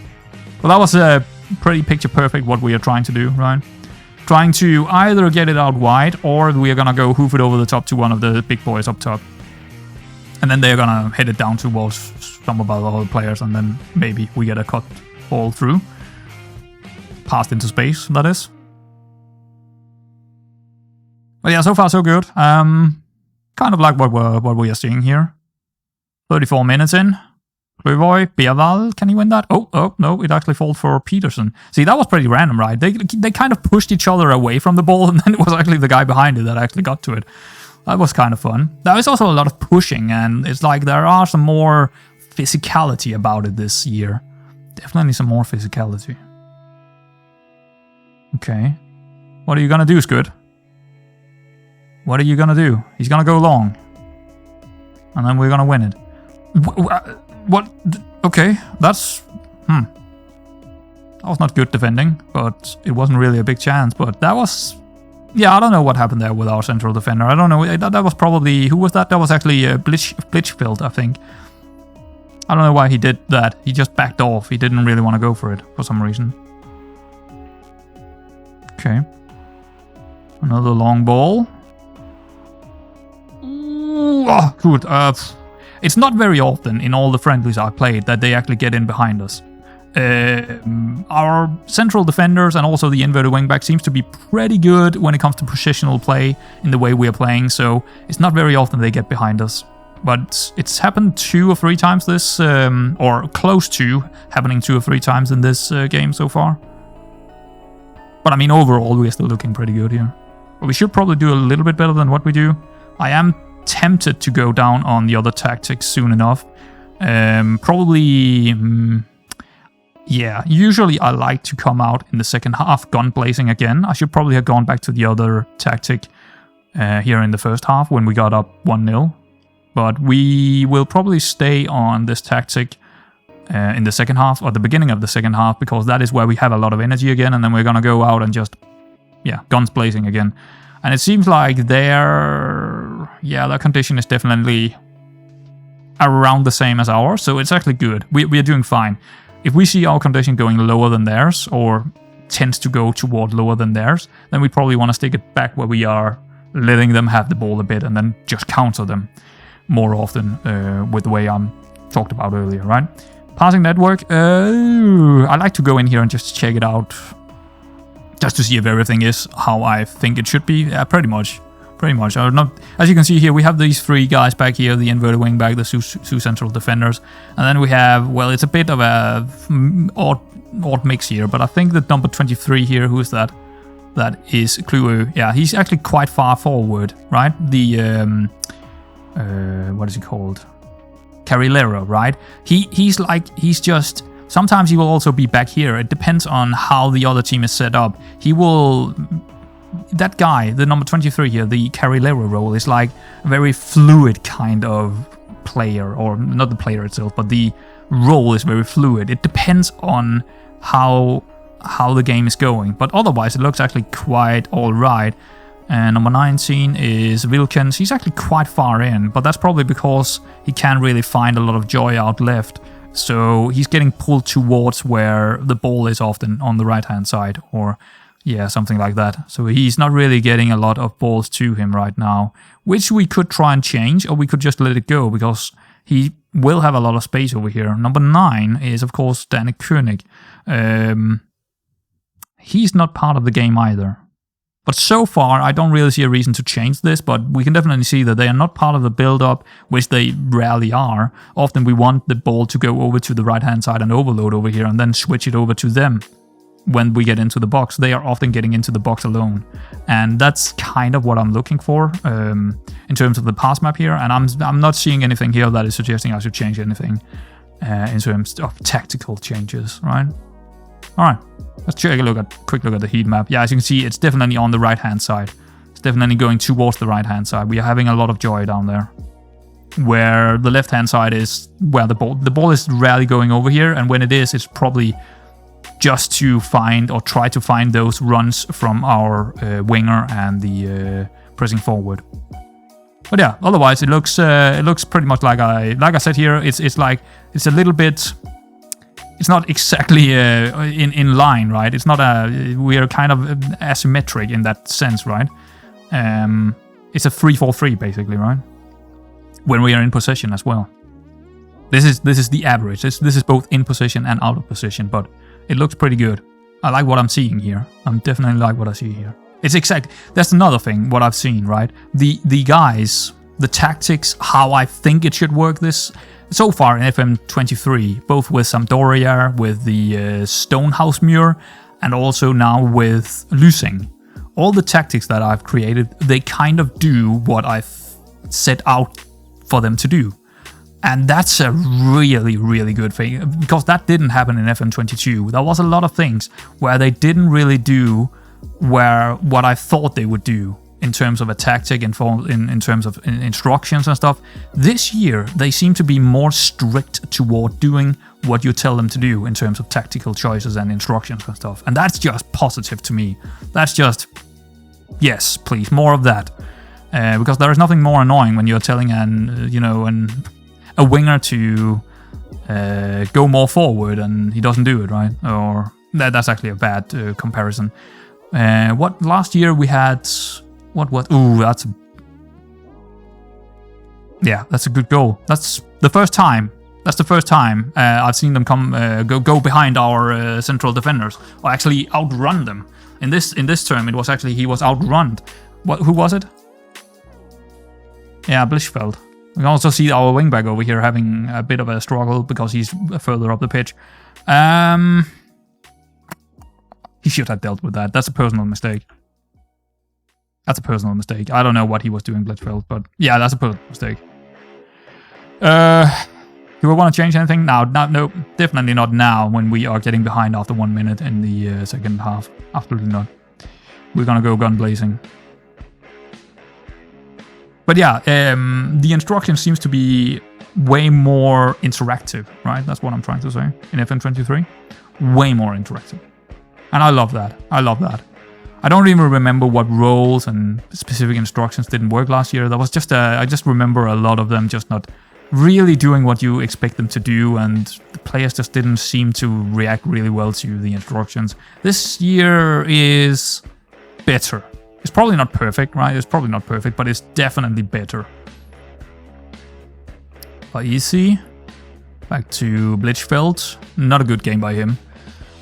S1: Well, that was pretty picture perfect what we are trying to do, right? Trying to either get it out wide, or we are gonna go hoof it over the top to one of the big boys up top. And then they're gonna hit it down towards some of our other players, and then maybe we get a cut ball through. Passed into space, that is. But yeah, so far so good. Kind of like what we are seeing here. 34 minutes in. Kluvoy, Beerval, can he win that? Oh, no, it actually falls for Peterson. See, that was pretty random, right? They kind of pushed each other away from the ball, and then it was actually the guy behind it that actually got to it. That was kind of fun. There is also a lot of pushing, and it's like there are some more physicality about it this year. Definitely some more physicality. Okay. What are you gonna do, Scud? What are you gonna do? He's gonna go long. And then we're gonna win it. What? Okay, that's... That was not good defending, but it wasn't really a big chance. But that was... Yeah, I don't know what happened there with our central defender. I don't know. That was probably... Who was that? That was actually Blichfeld, I think. I don't know why he did that. He just backed off. He didn't really want to go for it for some reason. Okay. Another long ball. Ooh, oh, good. It's not very often in all the friendlies I've played that they actually get in behind us. Our central defenders and also the inverted wingback seems to be pretty good when it comes to positional play in the way we are playing, so it's not very often they get behind us. But it's happened 2 or 3 times this, or close to happening 2 or 3 times in this game so far. But I mean, overall, we're still looking pretty good here. But we should probably do a little bit better than what we do. I am tempted to go down on the other tactics soon enough. Probably... yeah, usually I like to come out in the second half gun blazing again. I should probably have gone back to the other tactic here in the first half when we got up 1-0. But we will probably stay on this tactic in the second half, or the beginning of the second half, because that is where we have a lot of energy again, and then we're gonna go out and just, yeah, guns blazing again. And it seems like their condition is definitely around the same as ours, so it's actually good. We are doing fine. If we see our condition going lower than theirs, or tends to go toward lower than theirs, then we probably want to stick it back where we are, letting them have the ball a bit, and then just counter them more often with the way I'm talked about earlier, right? Passing network, I like to go in here and just check it out, just to see if everything is how I think it should be. Yeah, pretty much. Not, as you can see here, we have these 3 guys back here, the inverted wingback, the 2 central defenders, and then we have, well, it's a bit of a odd mix here, but I think that number 23 here, who is that? That is Kluwe. Yeah, he's actually quite far forward, right? The, what is he called? Carrilero, right? He's just... Sometimes he will also be back here. It depends on how the other team is set up. He will... That guy, the number 23 here, the Carrilero role, is like a very fluid kind of player, or not the player itself, but the role is very fluid. It depends on how the game is going, but otherwise it looks actually quite alright. And number 19 is Wilkins. He's actually quite far in, but that's probably because he can't really find a lot of joy out left. So he's getting pulled towards where the ball is often on the right-hand side, or yeah, something like that. So he's not really getting a lot of balls to him right now, which we could try and change, or we could just let it go, because he will have a lot of space over here. Number 9 is, of course, Dane Koenig. He's not part of the game either. But so far, I don't really see a reason to change this, but we can definitely see that they are not part of the build-up, which they rarely are. Often we want the ball to go over to the right-hand side and overload over here, and then switch it over to them when we get into the box. They are often getting into the box alone. And that's kind of what I'm looking for in terms of the pass map here. And I'm not seeing anything here that is suggesting I should change anything in terms of tactical changes, right? All right. Let's take a quick look at the heat map. Yeah, as you can see, it's definitely on the right-hand side. It's definitely going towards the right-hand side. We are having a lot of joy down there. Where the left-hand side is where the ball is rarely going over here, and when it is, it's probably just to find or try to find those runs from our winger and the pressing forward. But yeah, otherwise it looks pretty much like I said here. It's a little bit. It's not exactly in line, right? It's not we are kind of asymmetric in that sense, right? It's a 3-4-3 basically, right? When we are in possession as well. This is the average. This is both in position and out of position, but it looks pretty good. I like what I'm seeing here. I'm definitely like what I see here. It's exact. That's another thing. What I've seen, right? The guys the tactics, how I think it should work this so far in FM23, both with Sampdoria, with the Stonehouse Muir, and also now with Lyseng. All the tactics that I've created, they kind of do what I've set out for them to do. And that's a really, really good thing, because that didn't happen in FM22. There was a lot of things where they didn't really do what I thought they would do in terms of a tactic and in terms of instructions and stuff. This year, they seem to be more strict toward doing what you tell them to do in terms of tactical choices and instructions and stuff. And that's just positive to me. That's just, yes, please, more of that. Because there is nothing more annoying when you're telling a winger to go more forward and he doesn't do it, right? Or that's actually a bad comparison. What last year we had? What? Ooh, that's a good goal. That's the first time. I've seen them go behind our central defenders, or actually outrun them. In this term, it was actually he was outrun. Who was it? Yeah, Blichfeld. We can also see our wingback over here having a bit of a struggle because he's further up the pitch. He should have dealt with that. That's a personal mistake. I don't know what he was doing, Blichfeld, but yeah, that's a personal mistake. Do we want to change anything? No, definitely not now when we are getting behind after 1 minute in the second half. Absolutely not. We're gonna go gun blazing. But yeah, the instruction seems to be way more interactive, right? That's what I'm trying to say. In FM23, way more interactive. And I love that. I don't even remember what roles and specific instructions didn't work last year. That was just I just remember a lot of them just not really doing what you expect them to do, and the players just didn't seem to react really well to the instructions. This year is better. It's probably not perfect, right? It's probably not perfect, but it's definitely better. Easy. Back to Blichfeld. Not a good game by him,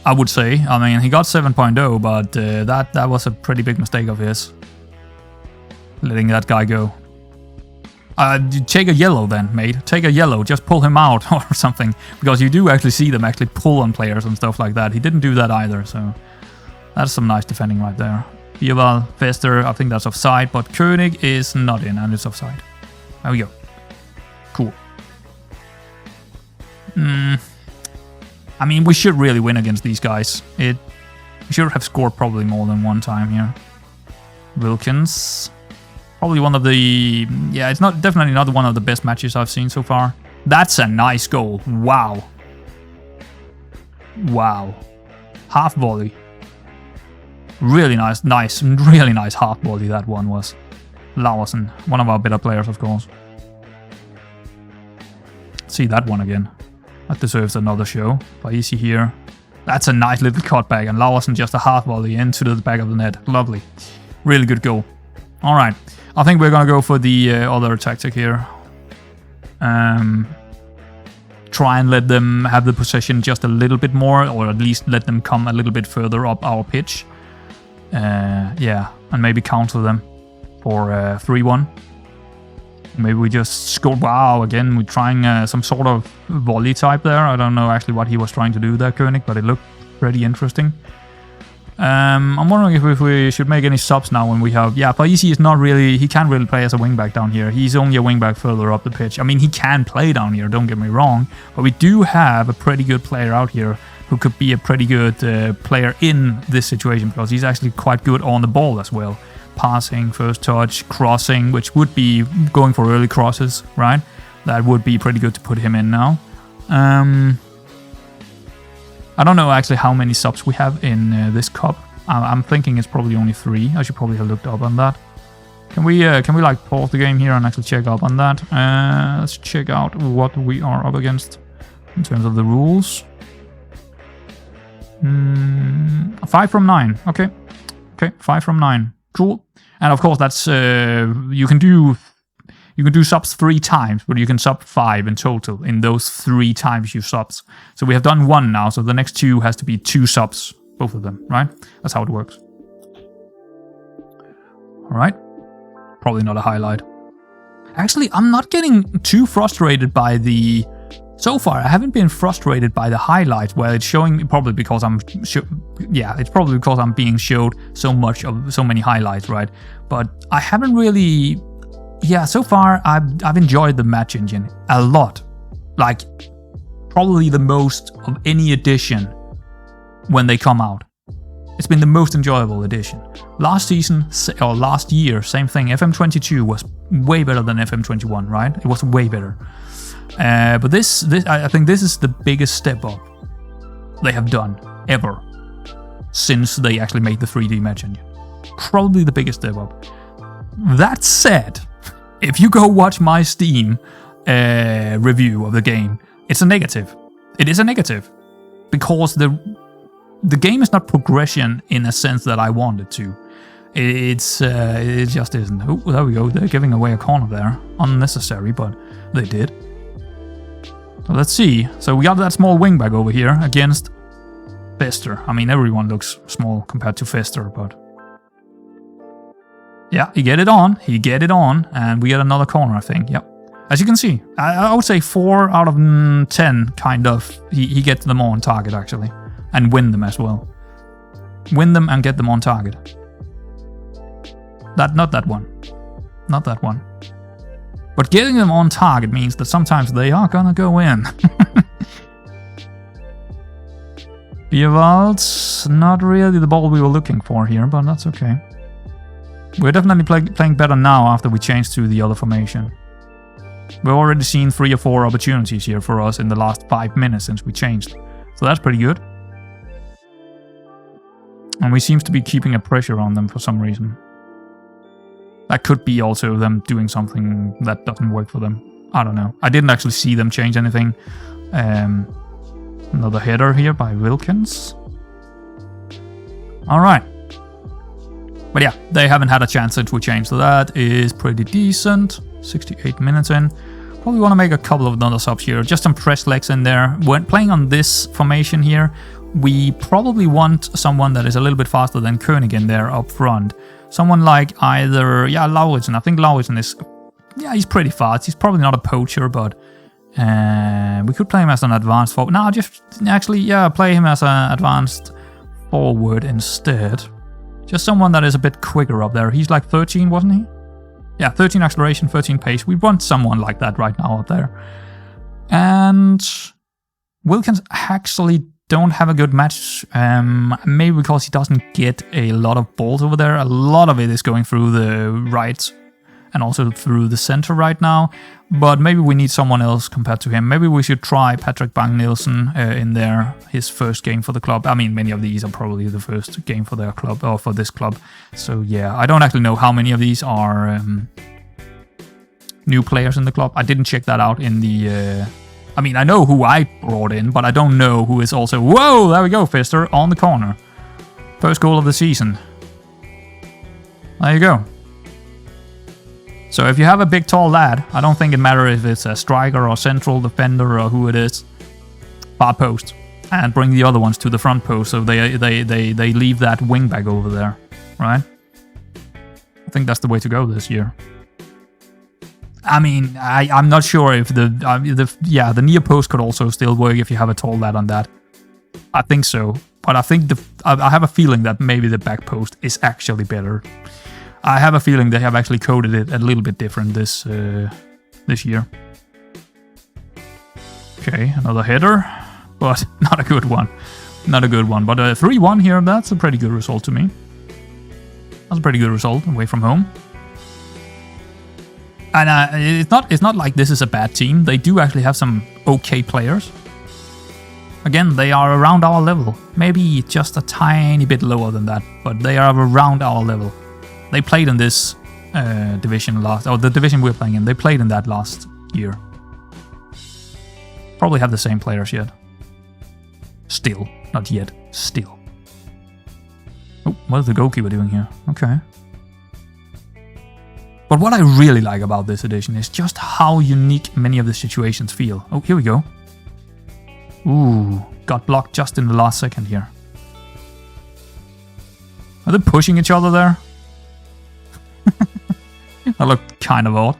S1: I would say. I mean, he got 7.0, but that was a pretty big mistake of his. Letting that guy go. Take a yellow then, mate. Take a yellow. Just pull him out or something. Because you do actually see them actually pull on players and stuff like that. He didn't do that either, so that's some nice defending right there. Bierwald, Fester, I think that's offside, but Koenig is not in and it's offside. There we go. Cool. I mean, we should really win against these guys. We should have scored probably more than one time here. Wilkins. Probably one of the... Yeah, it's definitely not one of the best matches I've seen so far. That's a nice goal. Wow. Half volley. Really nice, really nice half volley that one was. Larsen, one of our better players, of course. See that one again. That deserves another show. Paisi here. That's a nice little cutback, and Larsen just a half volley into the back of the net. Lovely. Really good goal. Alright, I think we're gonna go for the other tactic here. Try and let them have the possession just a little bit more, or at least let them come a little bit further up our pitch. Yeah, and maybe counter them for 3-1. Maybe we just scored. Wow, again, we're trying some sort of volley type there. I don't know actually what he was trying to do there, Koenig, but it looked pretty interesting. I'm wondering if we should make any subs now when we have... Yeah, Paisi is not really... He can't really play as a wingback down here. He's only a wingback further up the pitch. I mean, he can play down here, don't get me wrong, but we do have a pretty good player out here who could be a pretty good player in this situation, because he's actually quite good on the ball as well. Passing, first touch, crossing, which would be going for early crosses, right? That would be pretty good to put him in now. I don't know actually how many subs we have in this cup. I'm thinking it's probably only 3. I should probably have looked up on that. Can we like pause the game here and actually check up on that? Let's check out what we are up against in terms of the rules. 5 from 9. Okay, 5 from 9. Cool. And of course, that's you can do subs 3 times, but you can sub 5 in total in those 3 times you subs. So we have done 1 now, so the next 2 has to be 2 subs, both of them, right? That's how it works. All right. Probably not a highlight. Actually, I'm not getting too frustrated by the... So far, I haven't been frustrated by the highlights where it's showing... Probably because I'm... it's probably because I'm being showed so much of so many highlights, right? But I haven't really... Yeah, so far, I've enjoyed the match engine a lot. Like, probably the most of any edition when they come out. It's been the most enjoyable edition. Last season, or last year, same thing. FM22 was way better than FM21, right? It was way better. But this, I think this is the biggest step up they have done ever since they actually made the 3D match engine. Probably the biggest step up. That said, if you go watch my Steam review of the game, it's a negative. It is a negative because the game is not progression in a sense that I want it to. It just isn't. Oh, there we go. They're giving away a corner there. Unnecessary, but they did. So let's see. So we got that small wingback over here against Fester. I mean, everyone looks small compared to Fester, but... Yeah, he get it on. And we get another corner, I think. Yep. As you can see, I would say 4 out of 10, kind of. He gets them on target, actually. And win them as well. Win them and get them on target. Not that one. Not that one. But getting them on target means that sometimes they are gonna go in. Bierwald's not really the ball we were looking for here, but that's okay. We're definitely playing better now after we changed to the other formation. We've already seen 3 or 4 opportunities here for us in the last 5 minutes since we changed. So that's pretty good. And we seem to be keeping a pressure on them for some reason. That could be also them doing something that doesn't work for them. I don't know. I didn't actually see them change anything. Another header here by Wilkins. Alright. But yeah, they haven't had a chance since we changed, so that is pretty decent. 68 minutes in. Probably want to make a couple of other subs here. Just some press legs in there. When playing on this formation here, we probably want someone that is a little bit faster than Koenig in there up front. Someone like either, Lauritsen. I think Lauritsen is, he's pretty fast. He's probably not a poacher, but we could play him as an advanced forward. No, just actually, play him as an advanced forward instead. Just someone that is a bit quicker up there. He's like 13, wasn't he? Yeah, 13 acceleration, 13 pace. We want someone like that right now up there. And Wilkins actually don't have a good match. Maybe because he doesn't get a lot of balls over there. A lot of it is going through the right and also through the center right now. But maybe we need someone else compared to him. Maybe we should try Patrick Bang-Nielsen in there, his first game for the club. I mean, many of these are probably the first game for their club, or for this club. So yeah, I don't actually know how many of these are new players in the club. I didn't check that out in the... I mean, I know who I brought in, but I don't know who is also... Whoa, there we go, Fister, on the corner. First goal of the season. There you go. So if you have a big, tall lad, I don't think it matters if it's a striker or central defender or who it is. Far post. And bring the other ones to the front post so they leave that wing back over there. Right? I think that's the way to go this year. I mean, I'm not sure if the near post could also still work if you have a tall lad on that. I think so. But I think I have a feeling that maybe the back post is actually better. I have a feeling they have actually coded it a little bit different this year. Okay, another header, but not a good one. Not a good one, but a 3-1 here, that's a pretty good result to me. That's a pretty good result away from home. And it's not like this is a bad team. They do actually have some okay players. Again, they are around our level. Maybe just a tiny bit lower than that, but they are around our level. They played in this division the division we're playing in. They played in that last year. Probably have the same players yet. Still, not yet. Still. Oh, what is the goalkeeper doing here? Okay. But what I really like about this edition is just how unique many of the situations feel. Oh, here we go. Ooh, got blocked just in the last second here. Are they pushing each other there? That looked kind of odd.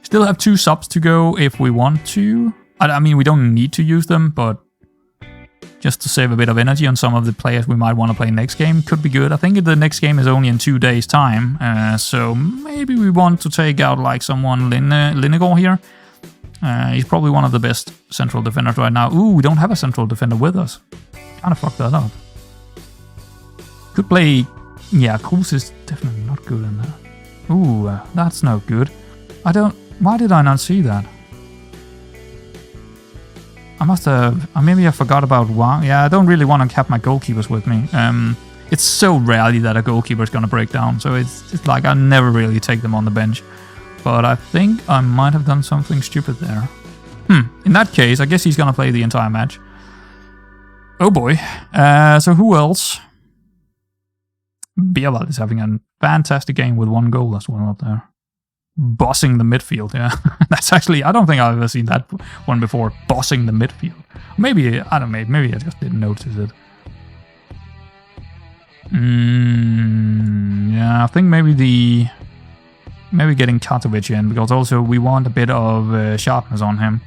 S1: Still have 2 subs to go if we want to. I mean, we don't need to use them, but just to save a bit of energy on some of the players we might want to play next game could be good. I think the next game is only in 2 days' time, so maybe we want to take out like someone Lynegård here. He's probably one of the best central defenders right now. Ooh, we don't have a central defender with us. Kind of fucked that up. Could play... Yeah, Kruls is definitely not good in there. Ooh, that's no good. Why did I not see that? I must have... maybe I forgot about Wang. Yeah, I don't really want to have my goalkeepers with me. It's so rarely that a goalkeeper is going to break down, so it's like I never really take them on the bench. But I think I might have done something stupid there. In that case, I guess he's going to play the entire match. Oh boy. So who else? Bierwald is having a fantastic game with 1 goal as well up there. Bossing the midfield, yeah. That's actually, I don't think I've ever seen that one before. Bossing the midfield. Maybe, I don't know, maybe I just didn't notice it. Yeah, I think maybe getting Katovic in, because also we want a bit of sharpness on him.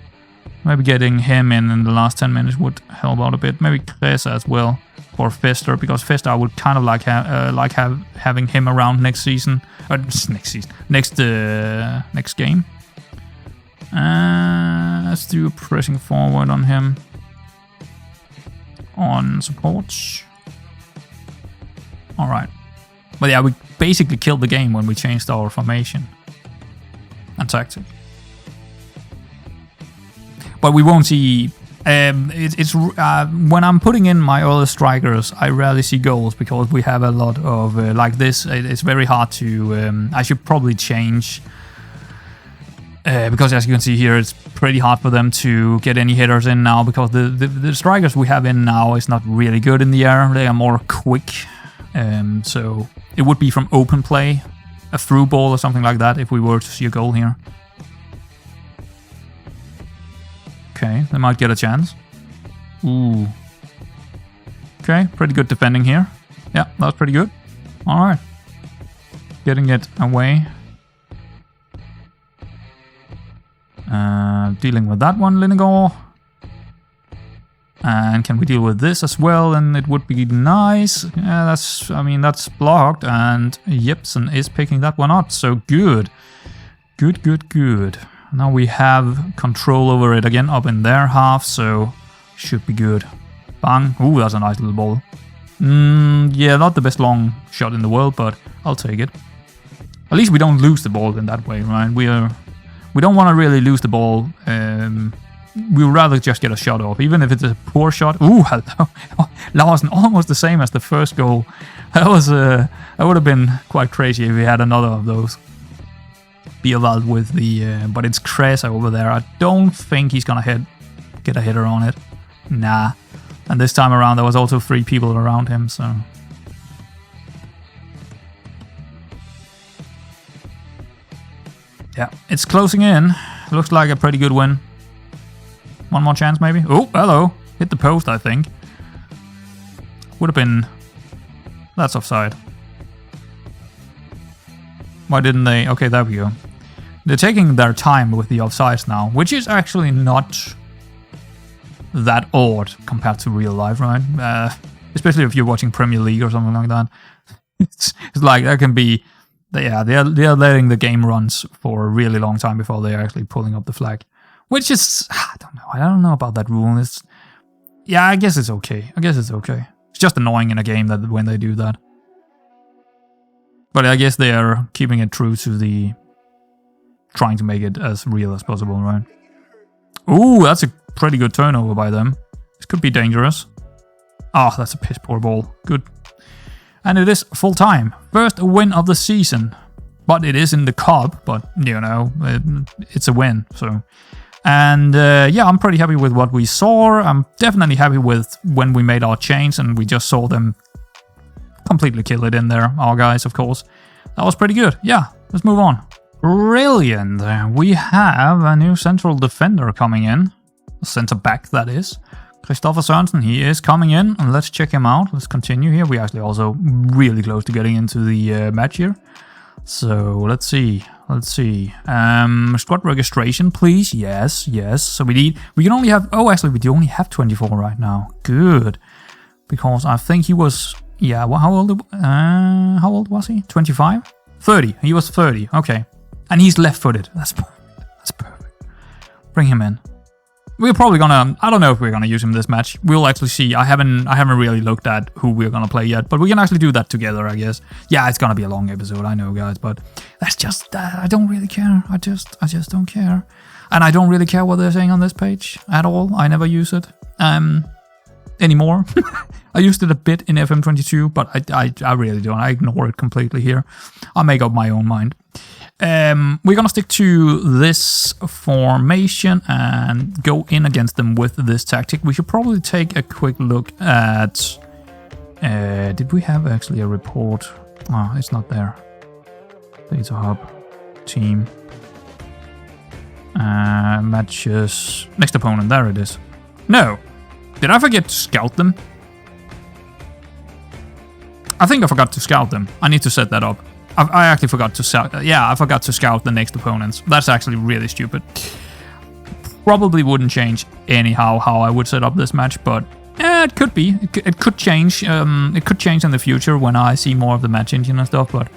S1: Maybe getting him in the last 10 minutes would help out a bit. Maybe Kresa as well for Fester, because Fester I would kind of like having him around next season. Next game. Let's do a pressing forward on him. On supports. Alright. But yeah, we basically killed the game when we changed our formation and tactic. But we won't see... when I'm putting in my other strikers, I rarely see goals because we have a lot of... like this, it's very hard to... I should probably change... because as you can see here, it's pretty hard for them to get any headers in now, because the strikers we have in now is not really good in the air. They are more quick. So it would be from open play, a through ball or something like that if we were to see a goal here. Okay, they might get a chance. Ooh. Okay, pretty good defending here. Yeah, that was pretty good. Alright. Getting it away. Dealing with that one, Lynegård. And can we deal with this as well? And it would be nice. Yeah, that's blocked. And Jepsen is picking that one up. So good. Good. Now we have control over it again up in their half. So should be good. Bang. Ooh, that's a nice little ball. Yeah, not the best long shot in the world, but I'll take it. At least we don't lose the ball in that way, right? We don't want to really lose the ball. We would rather just get a shot off, even if it's a poor shot. Ooh, hello. That was almost the same as the first goal. That would have been quite crazy if we had another of those. Bierwald with the... but it's Kresa over there. I don't think he's going to get a header on it. Nah. And this time around, there was also 3 people around him, so... Yeah, it's closing in. Looks like a pretty good win. One more chance, maybe? Oh, hello. Hit the post, I think. Would have been... That's offside. Why didn't they... Okay, there we go. They're taking their time with the offsides now, which is actually not that odd compared to real life, right? Especially if you're watching Premier League or something like that. It's like there can be... Yeah, they're letting the game runs for a really long time before they're actually pulling up the flag. Which is... I don't know about that rule. Yeah, I guess it's okay. It's just annoying in a game that when they do that. But I guess they are keeping it true to the... Trying to make it as real as possible, right? Ooh, that's a pretty good turnover by them. This could be dangerous. Oh, that's a piss poor ball. Good. And it is full time. First win of the season. But it is in the cup, but, you know, it's a win, so... And, yeah, I'm pretty happy with what we saw. I'm definitely happy with when we made our change and we just saw them completely kill it in there. Our guys, of course. That was pretty good. Yeah, let's move on. Brilliant. We have a new central defender coming in. Centre back, that is. Christopher Sørensen, he is coming in. And let's check him out. Let's continue here. We're actually also really close to getting into the match here. So let's see. Squad registration, please. Yes. So we can only have, actually we do only have 24 right now. Good. Because I think he was, well, how old was he? 25? 30. He was 30. Okay. And he's left-footed. That's perfect. Bring him in. We're probably gonna, I don't know if we're gonna use him this match. We'll actually see. I haven't really looked at who we're gonna play yet, but we can actually do that together, I guess. Yeah, it's gonna be a long episode, I know, guys, but that's just, I don't really care. I just don't care. And I don't really care what they're saying on this page at all. I never use it anymore. I used it a bit in FM22, but I really don't. I ignore it completely here. I make up my own mind. We're gonna stick to this formation and go in against them with this tactic. We should probably take a quick look at... did we have actually a report? Oh, it's not there. Data hub. Team. Matches. Next opponent, there it is. No! Did I forget to scout them? I think I forgot to scout them. I need to set that up. I actually forgot to scout. I forgot to scout the next opponents. That's actually really stupid. Probably wouldn't change anyhow how I would set up this match, but it could be. It could change. It could change in the future when I see more of the match engine and stuff. But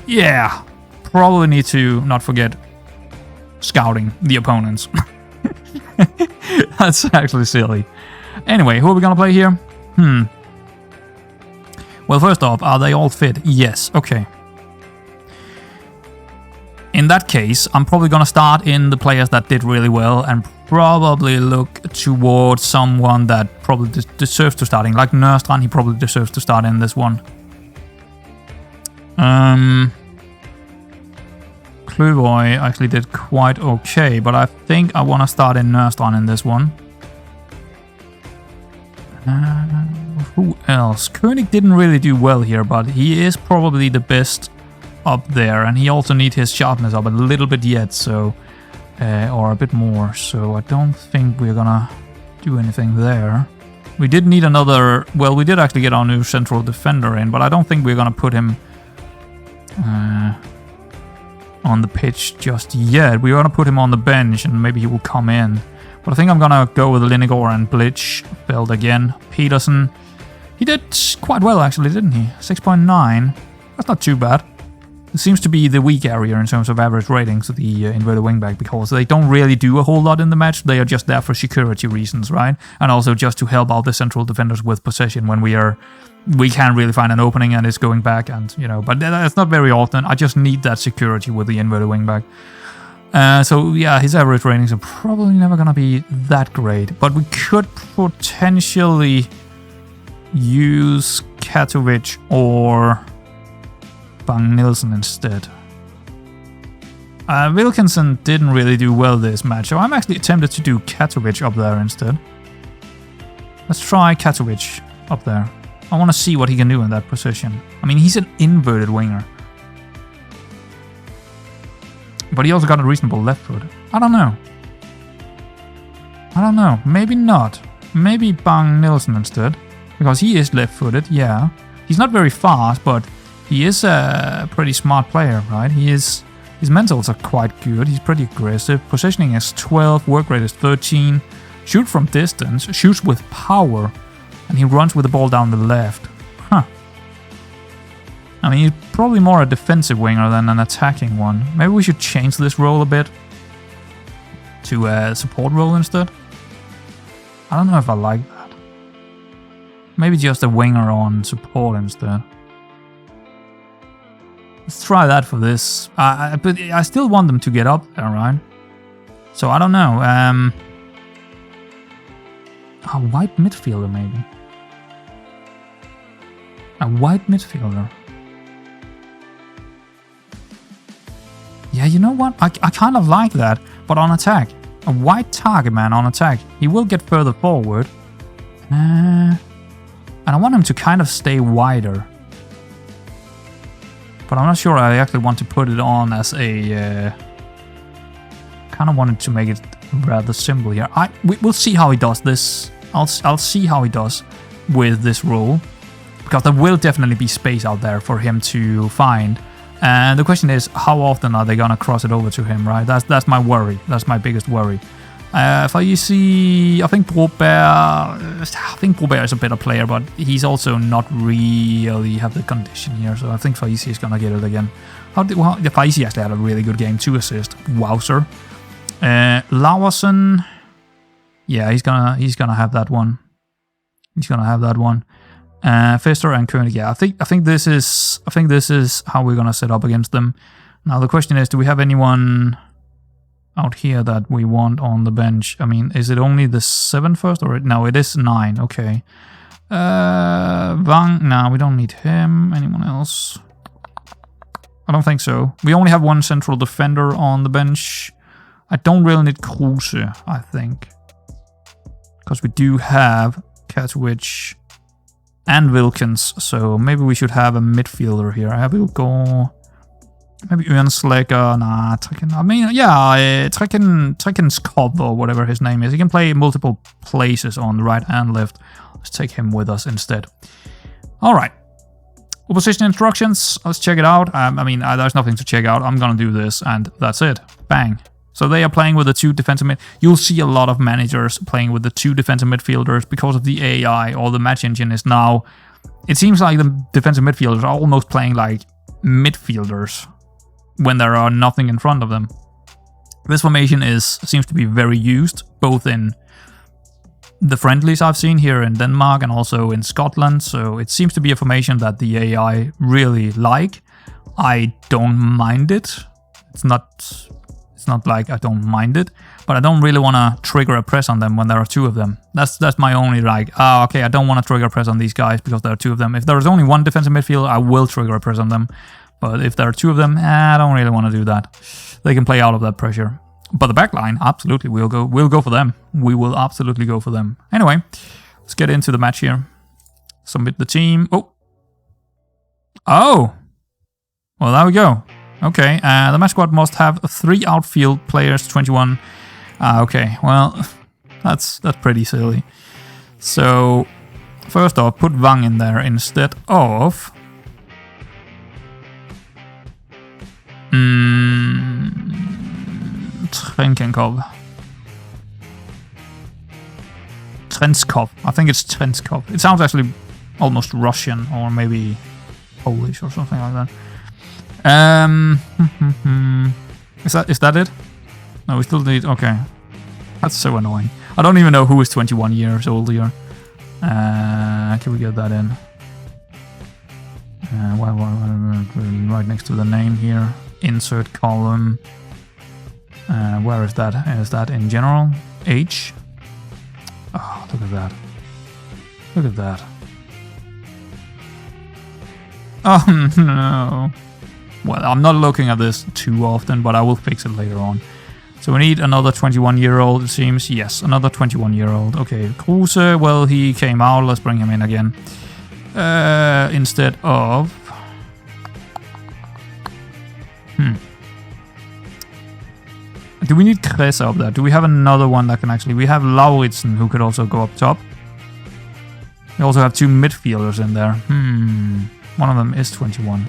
S1: yeah, probably need to not forget scouting the opponents. That's actually silly. Anyway, who are we gonna play here? Well, first off, are they all fit? Yes. Okay. In that case, I'm probably gonna start in the players that did really well and probably look towards someone that probably deserves to start in. Like Nørstrand, he probably deserves to start in this one. Kløvoy actually did quite okay, but I think I want to start in Nørstrand in this one. Who else? Koenig didn't really do well here, but he is probably the best up there, and he also needs his sharpness up a little bit yet, so or a bit more, so I don't think we're gonna do anything there. We did need another, well, we did actually get our new central defender in, but I don't think we're gonna put him on the pitch just yet. We're gonna put him on the bench and maybe he will come in, but I think I'm gonna go with Linegaard and Blichfeld again. Peterson, he did quite well actually, didn't he? 6.9, that's not too bad. It seems to be the weak area in terms of average ratings of the inverted wingback, because they don't really do a whole lot in the match. They are just there for security reasons, right? And also just to help out the central defenders with possession when we can't really find an opening and it's going back, and you know, but that's not very often. I just need that security with the inverted wingback. So yeah, his average ratings are probably never gonna be that great, but we could potentially use Katovic or Bang Nielsen instead. Wilkinson didn't really do well this match, so I'm actually tempted to do Katovic up there instead. Let's try Katovic up there. I want to see what he can do in that position. I mean, he's an inverted winger, but he also got a reasonable left foot. I don't know. Maybe not. Maybe Bang Nielsen instead, because he is left-footed, yeah. He's not very fast, but he is a pretty smart player, right? His mentals are quite good. He's pretty aggressive. Positioning is 12, work rate is 13. Shoot from distance, shoots with power, and he runs with the ball down the left. Huh. I mean, he's probably more a defensive winger than an attacking one. Maybe we should change this role a bit to a support role instead. I don't know if I like that. Maybe just a winger on support instead. Let's try that for this. But I still want them to get up there, right? So I don't know. A white midfielder, maybe. A white midfielder. Yeah, you know what? I kind of like that, but on attack. A white target man on attack. He will get further forward. And I want him to kind of stay wider. But I'm not sure I actually want to put it on as a... kind of wanted to make it rather simple here. We'll see how he does this. I'll see how he does with this rule, because there will definitely be space out there for him to find. And the question is, how often are they gonna cross it over to him, right? That's my worry. That's my biggest worry. I think Broberg is a better player, but he's also not really have the condition here. So I think Faisi is gonna get it again. Faisi actually had a really good game, 2 assists. Wowzer. Laversen, yeah, he's gonna have that one. He's gonna have that one. Pfister and Koenig, yeah, I think this is how we're gonna set up against them. Now the question is, do we have anyone out here that we want on the bench? I mean, is it only the 7 first, or no? It is 9. Okay. Wang, no, we don't need him. Anyone else? I don't think so. We only have 1 central defender on the bench. I don't really need Kruse, I think, because we do have Katowice and Wilkins, so maybe we should have a midfielder here. I will go maybe Ørnslager. Nah, Trekken. I mean, yeah, Trekkenskov or whatever his name is. He can play multiple places on the right and left. Let's take him with us instead. All right. Opposition instructions. Let's check it out. I mean, there's nothing to check out. I'm gonna do this, and that's it. Bang. So they are playing with the 2 defensive mid. You'll see a lot of managers playing with the 2 defensive midfielders because of the AI, or the match engine is now... It seems like the defensive midfielders are almost playing like midfielders when there are nothing in front of them. This formation seems to be very used, both in the friendlies I've seen here in Denmark and also in Scotland. So it seems to be a formation that the AI really like. I don't mind it. It's not like I don't mind it, but I don't really want to trigger a press on them when there are 2 of them. That's my only okay, I don't want to trigger a press on these guys because there are 2 of them. If there is only 1 defensive midfielder, I will trigger a press on them. But if there are 2 of them, I don't really want to do that. They can play out of that pressure. But the back line, absolutely, we'll go for them. We will absolutely go for them. Anyway, let's get into the match here. Submit the team. Oh! Well, there we go. Okay, the match squad must have 3 outfield players, 21. Okay, well, that's pretty silly. So, first off, put Wang in there instead of... Trenskov. I think it's Trenskov. It sounds actually almost Russian, or maybe Polish or something like that. Is that it? No, we still need... Okay. That's so annoying. I don't even know who is 21 years old here. Can we get that in? Right next to the name here. Insert column. Where is that? Is that in general? H? Oh, look at that. Look at that. Oh, no. Well, I'm not looking at this too often, but I will fix it later on. So we need another 21-year-old, it seems. Yes, another 21-year-old. Okay, Kruse, well, he came out. Let's bring him in again. Instead of... Do we need Kresse up there? Do we have another one that can actually... We have Lauritsen, who could also go up top. We also have 2 midfielders in there. One of them is 21.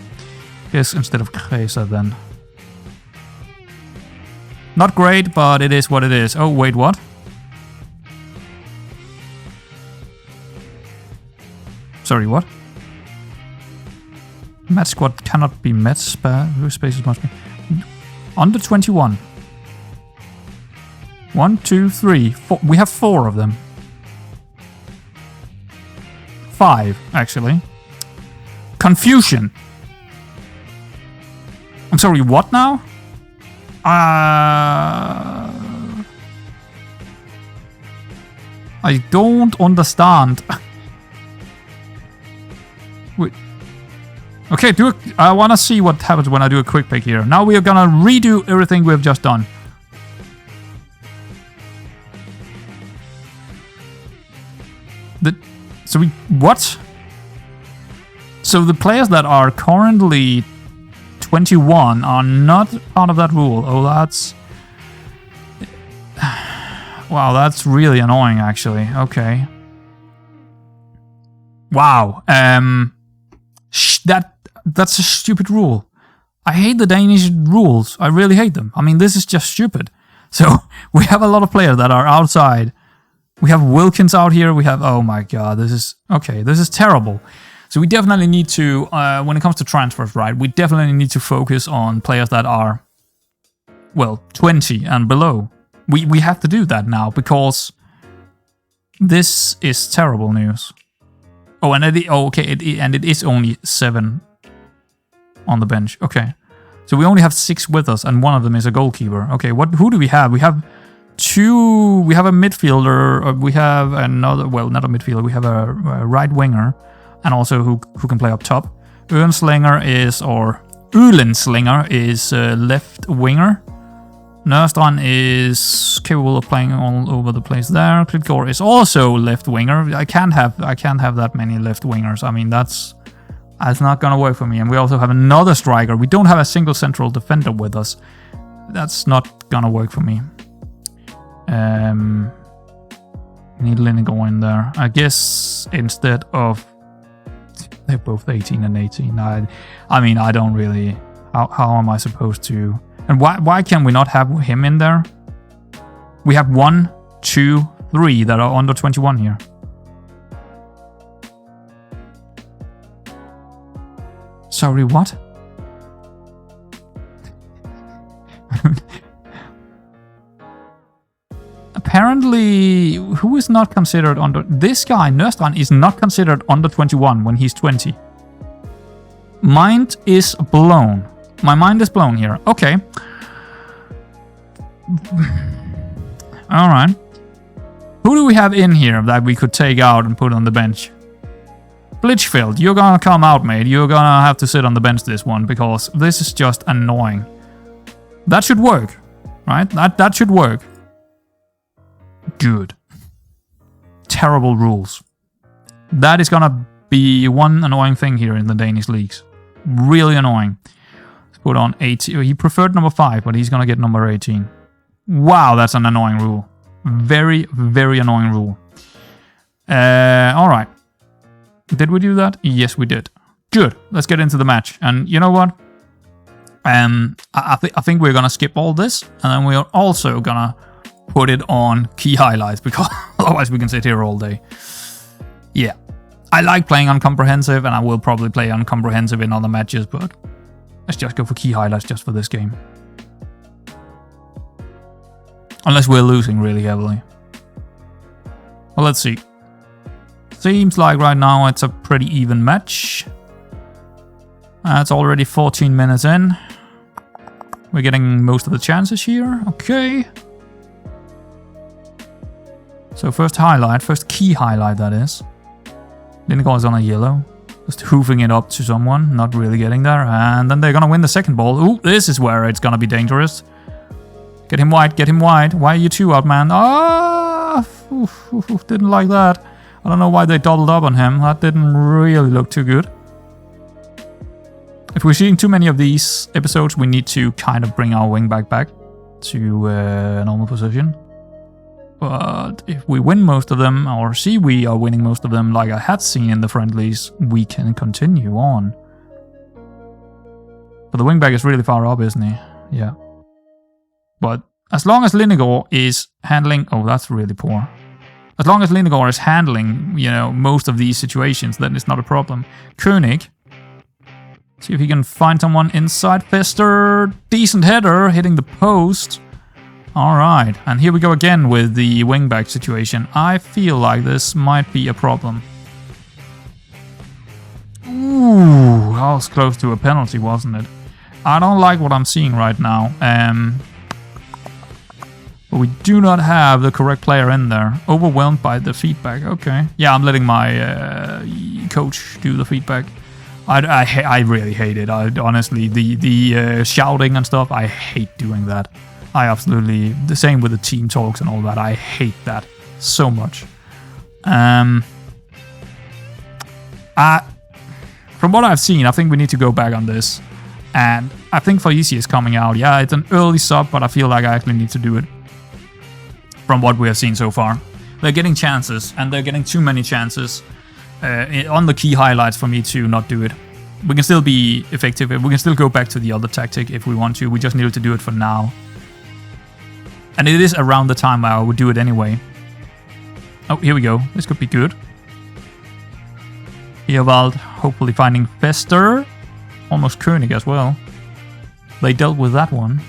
S1: Yes, instead of Kresse then. Not great, but it is what it is. Oh, wait, what? Sorry, what? Match squad cannot be met. Spaces must be... Under 21. 1, 2, 3, 4. We have 4 of them. 5, actually. Confusion. I'm sorry, what now? I don't understand. Wait. Okay, I want to see what happens when I do a quick pick here. Now we are gonna redo everything we've just done. What? So the players that are currently 21 are not part of that rule. Oh, that's... Wow, that's really annoying, actually. Okay. Wow. That's a stupid rule. I hate the Danish rules. I really hate them. I mean, this is just stupid. So we have a lot of players that are outside. We have Wilkins out here. We have, oh my god, this is terrible. So we definitely need to, when it comes to transfers, right, we definitely need to focus on players that are, well, 20 and below. We have to do that now because this is terrible news. Oh, and it is only 7 on the bench. Okay. So we only have 6 with us, and one of them is a goalkeeper. Okay, who do we have? We have 2... We have a midfielder. We have another... Well, not a midfielder. We have a right winger, and also who can play up top. Ulenslinger is left winger. Nørstrand is capable of playing all over the place there. Klitgaard is also left winger. I can't have that many left wingers. I mean, that's not gonna work for me. And we also have another striker. We don't have a single central defender with us. That's not gonna work for me. Need Linegar in there. I guess instead of... They're both 18 and 18. I mean, I don't really... How am I supposed to... And why can we not have him in there? We have 1, 2, 3 that are under 21 here. Sorry, what? Apparently, who is not considered under... This guy, Nørstrand, is not considered under 21 when he's 20. Mind is blown. My mind is blown here. Okay. Alright. Who do we have in here that we could take out and put on the bench? Blitchfield, you're gonna come out, mate. You're gonna have to sit on the bench this one, because this is just annoying. That should work, right? That should work. Good. Terrible rules. That is gonna be one annoying thing here in the Danish leagues. Really annoying. Let's put on 18. He preferred number 5, but he's gonna get number 18. Wow, that's an annoying rule. Very, very annoying rule. Alright. Did we do that? Yes, we did. Good. Let's get into the match. And you know what? I think we're gonna skip all this, and then we're also gonna put it on key highlights, because otherwise we can sit here all day. Yeah. I like playing on comprehensive, and I will probably play on comprehensive in other matches, but let's just go for key highlights just for this game. Unless we're losing really heavily. Well, let's see. Seems like right now it's a pretty even match. It's already 14 minutes in. We're getting most of the chances here. Okay. So first key highlight that is. Linegar is on a yellow. Just hoofing it up to someone, not really getting there. And then they're gonna win the second ball. Ooh, this is where it's gonna be dangerous. Get him wide, get him wide. Why are you two out, man? Ah! Didn't like that. I don't know why they doubled up on him. That didn't really look too good. If we're seeing too many of these episodes, we need to kind of bring our wingback back to normal position. But if we win most of them, or see we are winning most of them like I had seen in the friendlies, we can continue on. But the wingback is really far up, isn't he? Yeah. But as long as Linegar is handling... Oh, that's really poor. As long as Linegar is handling, you know, most of these situations, then it's not a problem. Koenig. See if he can find someone inside. Fester. Decent header, hitting the post. Alright, and here we go again with the wingback situation. I feel like this might be a problem. Ooh, that was close to a penalty, wasn't it? I don't like what I'm seeing right now. But we do not have the correct player in there. Overwhelmed by the feedback. Okay. Yeah, I'm letting my coach do the feedback. I really hate it. Honestly, the shouting and stuff, I hate doing that. I absolutely... The same with the team talks and all that. I hate that so much. From what I've seen, I think we need to go back on this. And I think Fairytale is coming out. Yeah, it's an early sub, but I feel like I actually need to do it. From what we have seen so far. They're getting chances, and they're getting too many chances on the key highlights for me to not do it. we can still be effective. We can still go back to the other tactic if we want to. We just need to do it for now. And it is around the time I would do it anyway. Oh, here we go. This could be good. Eowald hopefully finding Fester. Almost König as well. They dealt with that one.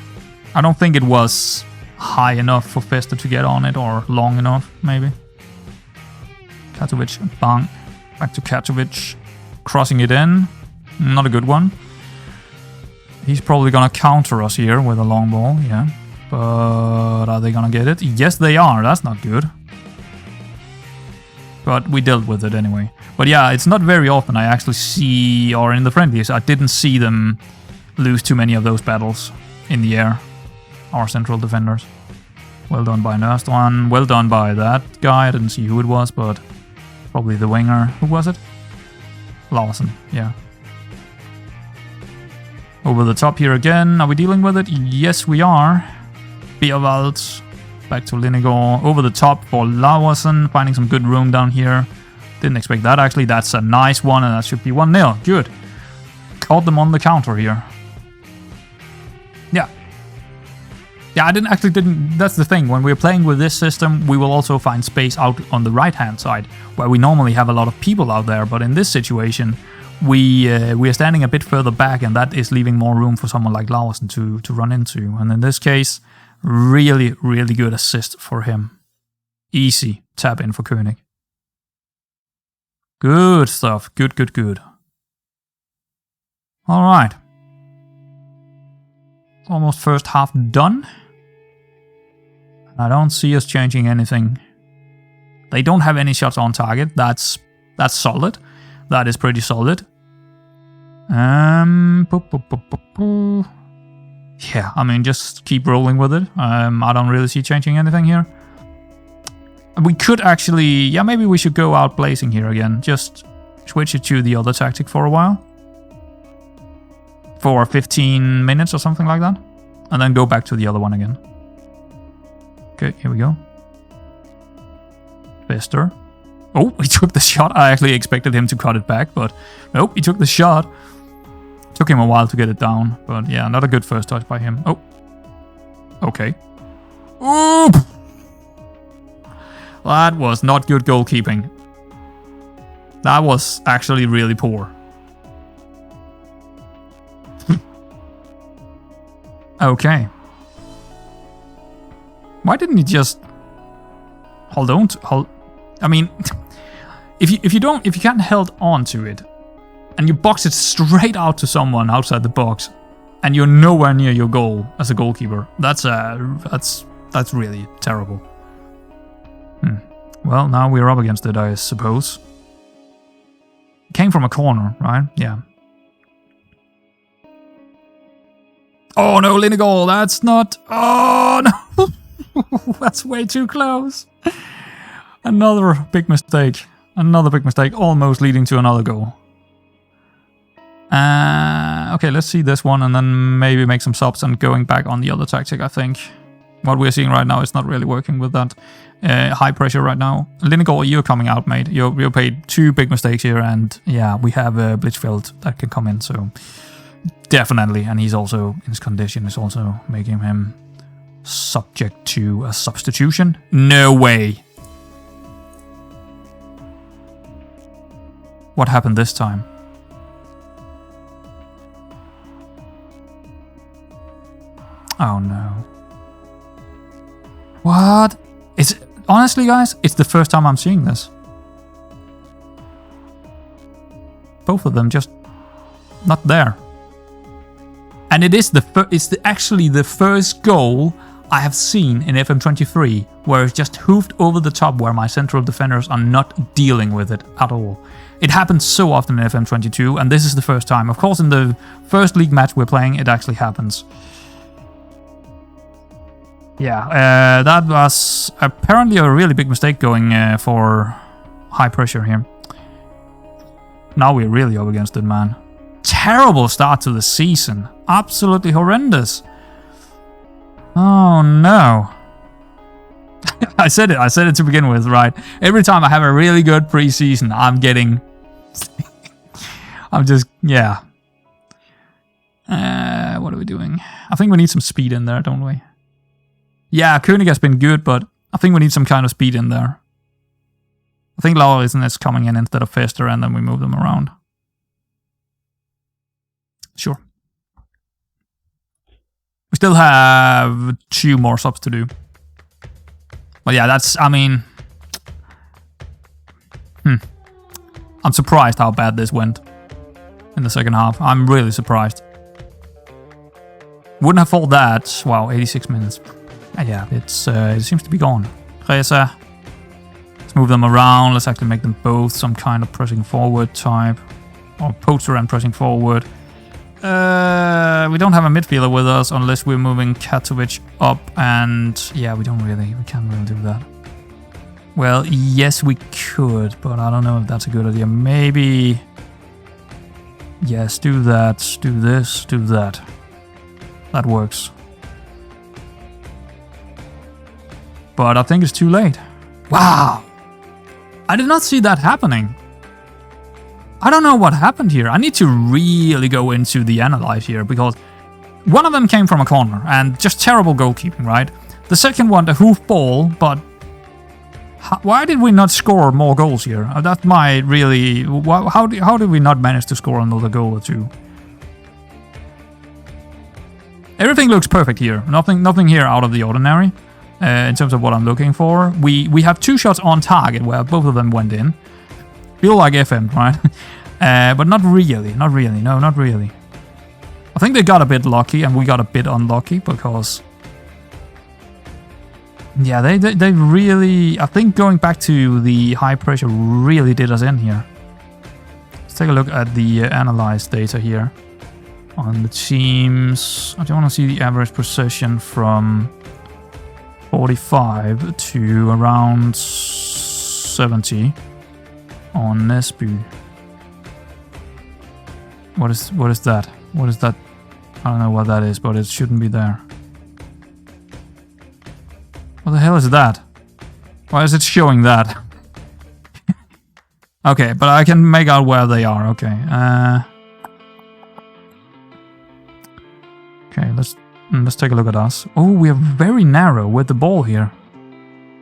S1: I don't think it was high enough for Fester to get on it, or long enough, maybe. Katowice, bang. Back to Katowice. Crossing it in. Not a good one. He's probably gonna counter us here with a long ball, yeah. But are they gonna get it? Yes, they are. That's not good. But we dealt with it anyway. But yeah, it's not very often I actually see, or in the friendlies, I didn't see them lose too many of those battles in the air. Our central defenders. Well done by Nørstrand. Well done by that guy. I didn't see who it was, but probably the winger. Who was it? Larsen, yeah. Over the top here again. Are we dealing with it? Yes, we are. Beerwald. Back to Linnegård. Over the top for Larsen. Finding some good room down here. Didn't expect that, actually. That's a nice one, and that should be 1-0. Good. Caught them on the counter here. Yeah. Yeah, I didn't. That's the thing. When we're playing with this system, we will also find space out on the right-hand side, where we normally have a lot of people out there. But in this situation, we are standing a bit further back, and that is leaving more room for someone like Larsen to run into. And in this case, really, really good assist for him. Easy tap in for König. Good stuff. Good, good, good. All right. Almost first half done. I don't see us changing anything. They don't have any shots on target. That's solid. That is pretty solid. Yeah, I mean, just keep rolling with it. I don't really see changing anything here. We could actually... Yeah, maybe we should go out blazing here again. Just switch it to the other tactic for a while. For 15 minutes or something like that. And then go back to the other one again. Okay, here we go. Fester. Oh, he took the shot. I actually expected him to cut it back, but nope, he took the shot. Took him a while to get it down, but yeah, not a good first touch by him. Oh. Okay. Oop! That was not good goalkeeping. That was actually really poor. Okay. Why didn't he just hold on to hold? I mean, if you can't hold on to it, and you box it straight out to someone outside the box, and you're nowhere near your goal as a goalkeeper, that's really terrible. Well, now we're up against it, I suppose. Came from a corner, right? Yeah. Oh no, Linnegård, that's not... Oh no! That's way too close. Another big mistake. Another big mistake, almost leading to another goal. Okay, let's see this one and then maybe make some subs and going back on the other tactic, I think. What we're seeing right now is not really working with that. High pressure right now. Linnegård, you're coming out, mate. You paid two big mistakes here, and yeah, we have Blitzfeld that can come in, so... Definitely, and he's also, in his condition, is also making him subject to a substitution. No way! What happened this time? Oh no. What? Honestly, guys, it's the first time I'm seeing this. Both of them just not there. And it is actually the first goal I have seen in FM23 where it's just hoofed over the top where my central defenders are not dealing with it at all. It happens so often in FM22, and this is the first time. Of course, in the first league match we're playing, it actually happens. Yeah, that was apparently a really big mistake going for high pressure here. Now we're really up against it, man. Terrible start to the season. Absolutely horrendous. Oh no. I said it to begin with, right? Every time I have a really good preseason, I'm getting I'm just, yeah. What are we doing? I think we need some speed in there, don't we? Yeah, König has been good, but I think we need some kind of speed in there. I think Lyseng is coming in instead of Fester, and then we move them around. Sure. We still have 2 more subs to do. But yeah, that's, I mean... I'm surprised how bad this went in the second half. I'm really surprised. Wouldn't have thought that. Wow, 86 minutes. Yeah, it seems to be gone. Reza. Let's move them around. Let's actually make them both some kind of pressing forward type. Or poacher and pressing forward. We don't have a midfielder with us unless we're moving Katovic up. And yeah, we can't really do that. Well, yes, we could, but I don't know if that's a good idea. Maybe... Yes, do that, do this, do that. That works. But I think it's too late. Wow! I did not see that happening. I don't know what happened here. I need to really go into the analyze here, because one of them came from a corner, and just terrible goalkeeping, right? The second one, the hoof ball, but... Why did we not score more goals here? That might really... How did we not manage to score another goal or 2? Everything looks perfect here. Nothing here out of the ordinary in terms of what I'm looking for. We have 2 shots on target where both of them went in. Feel like FM, right? But not really. Not really. No, not really. I think they got a bit lucky and we got a bit unlucky because... Yeah, they really... I think going back to the high pressure really did us in here. Let's take a look at the analyzed data here. On the teams... I do want to see the average possession from 45 to around 70 on Nesby. What is that? What is that? I don't know what that is, but it shouldn't be there. What the hell is that? Why is it showing that? Okay, but I can make out where they are. Okay. Okay, let's take a look at us. Oh, we are very narrow with the ball here.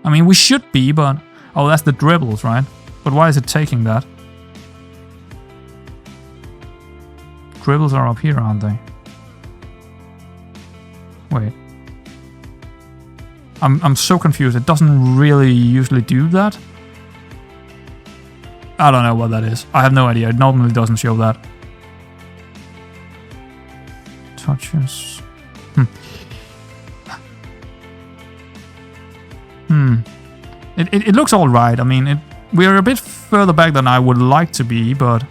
S1: I mean, we should be, but... Oh, that's the dribbles, right? But why is it taking that? Dribbles are up here, aren't they? Wait. I'm so confused. It doesn't really usually do that. I don't know what that is. I have no idea. It normally doesn't show that. Touches. It looks alright. I mean, we're a bit further back than I would like to be, but...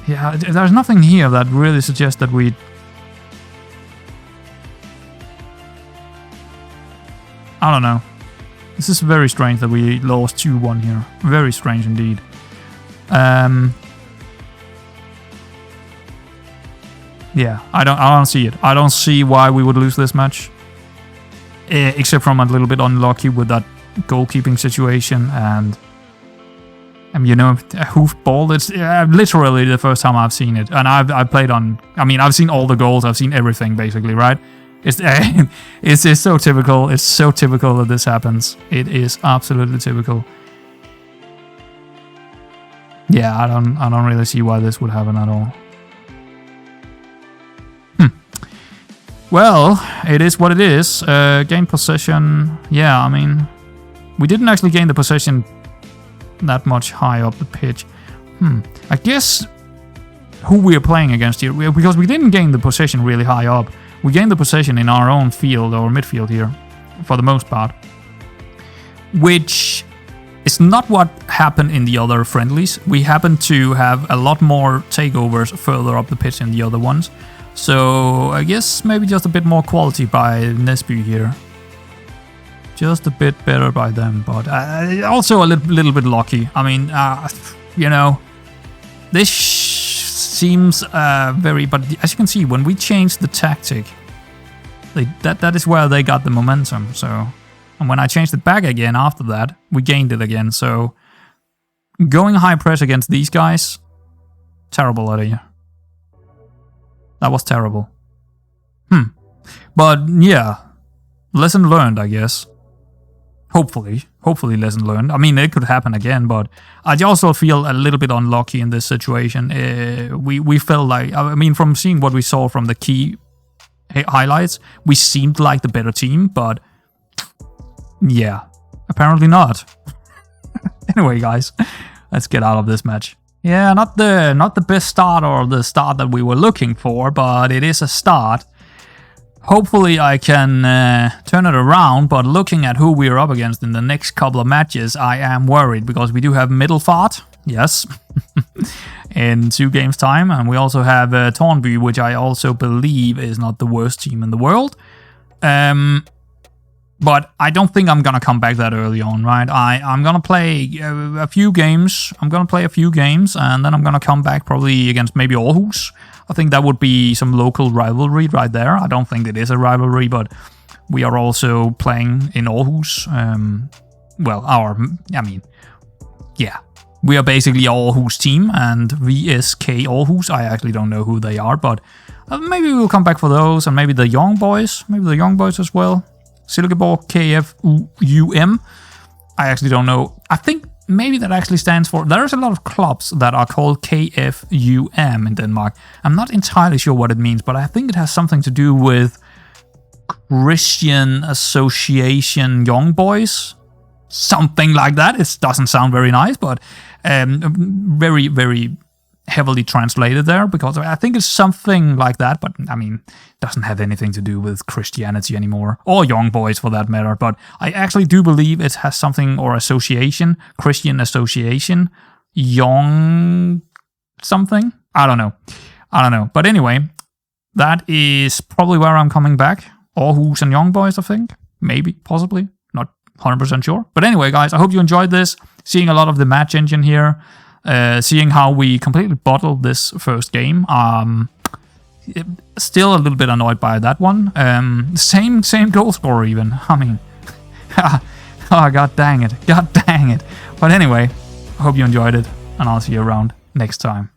S1: Yeah, there's nothing here that really suggests that we... I don't know. This is very strange that we lost 2-1 here. Very strange indeed. Yeah, I don't see it. I don't see why we would lose this match. Except from a little bit unlucky with that goalkeeping situation and you know, a hoof ball. It's literally the first time I've seen it, and I've played on. I mean, I've seen all the goals. I've seen everything basically, right? It's so typical. It's so typical that this happens. It is absolutely typical. Yeah, I don't really see why this would happen at all. Well, it is what it is. Gain possession. Yeah, I mean, we didn't actually gain the possession that much high up the pitch. I guess who we are playing against here, because we didn't gain the possession really high up. We gained the possession in our own field or midfield here, for the most part. Which is not what happened in the other friendlies. We happen to have a lot more takeovers further up the pitch than the other ones. So I guess maybe just a bit more quality by Nesby here. Just a bit better by them, but also a little bit lucky. I mean, you know, this seems very... But as you can see, when we changed the tactic, that is where they got the momentum. So, and when I changed it back again after that, we gained it again. So going high press against these guys Terrible idea. That was terrible. But yeah, lesson learned, I guess. Hopefully lesson learned. I mean, it could happen again, but I also feel a little bit unlucky in this situation. We felt like, I mean, from seeing what we saw from the key highlights, we seemed like the better team, but yeah, apparently not. Anyway, guys, let's get out of this match. Yeah, not the best start or the start that we were looking for, but it is a start. Hopefully I can turn it around, but looking at who we're up against in the next couple of matches, I am worried, because we do have Middelfart, yes, in 2 games time, and we also have Tornby, which I also believe is not the worst team in the world. But I don't think I'm gonna come back that early on, right? I'm gonna play a few games. And then I'm gonna come back probably against maybe Aarhus. I think that would be some local rivalry right there. I don't think it is a rivalry, but we are also playing in Aarhus. We are basically Aarhus team, and VSK Aarhus, I actually don't know who they are, but maybe we'll come back for those, and maybe the young boys as well. Silkeborg KFUM. I actually don't know. I think maybe that actually stands for... There's a lot of clubs that are called KFUM in Denmark. I'm not entirely sure what it means, but I think it has something to do with Christian Association Young Boys. Something like that. It doesn't sound very nice, but very, very heavily translated there, because I think it's something like that, but I mean, it doesn't have anything to do with Christianity anymore, or young boys for that matter, but I actually do believe it has something, or association, Christian Association, young something, I don't know, but anyway, that is probably where I'm coming back, Aarhus and young boys, I think, maybe, possibly, not 100% sure, but anyway guys, I hope you enjoyed this, seeing a lot of the match engine here, seeing how we completely bottled this first game. Still a little bit annoyed by that one. Same goal scorer even. I mean, oh, god dang it. But anyway, I hope you enjoyed it, and I'll see you around next time.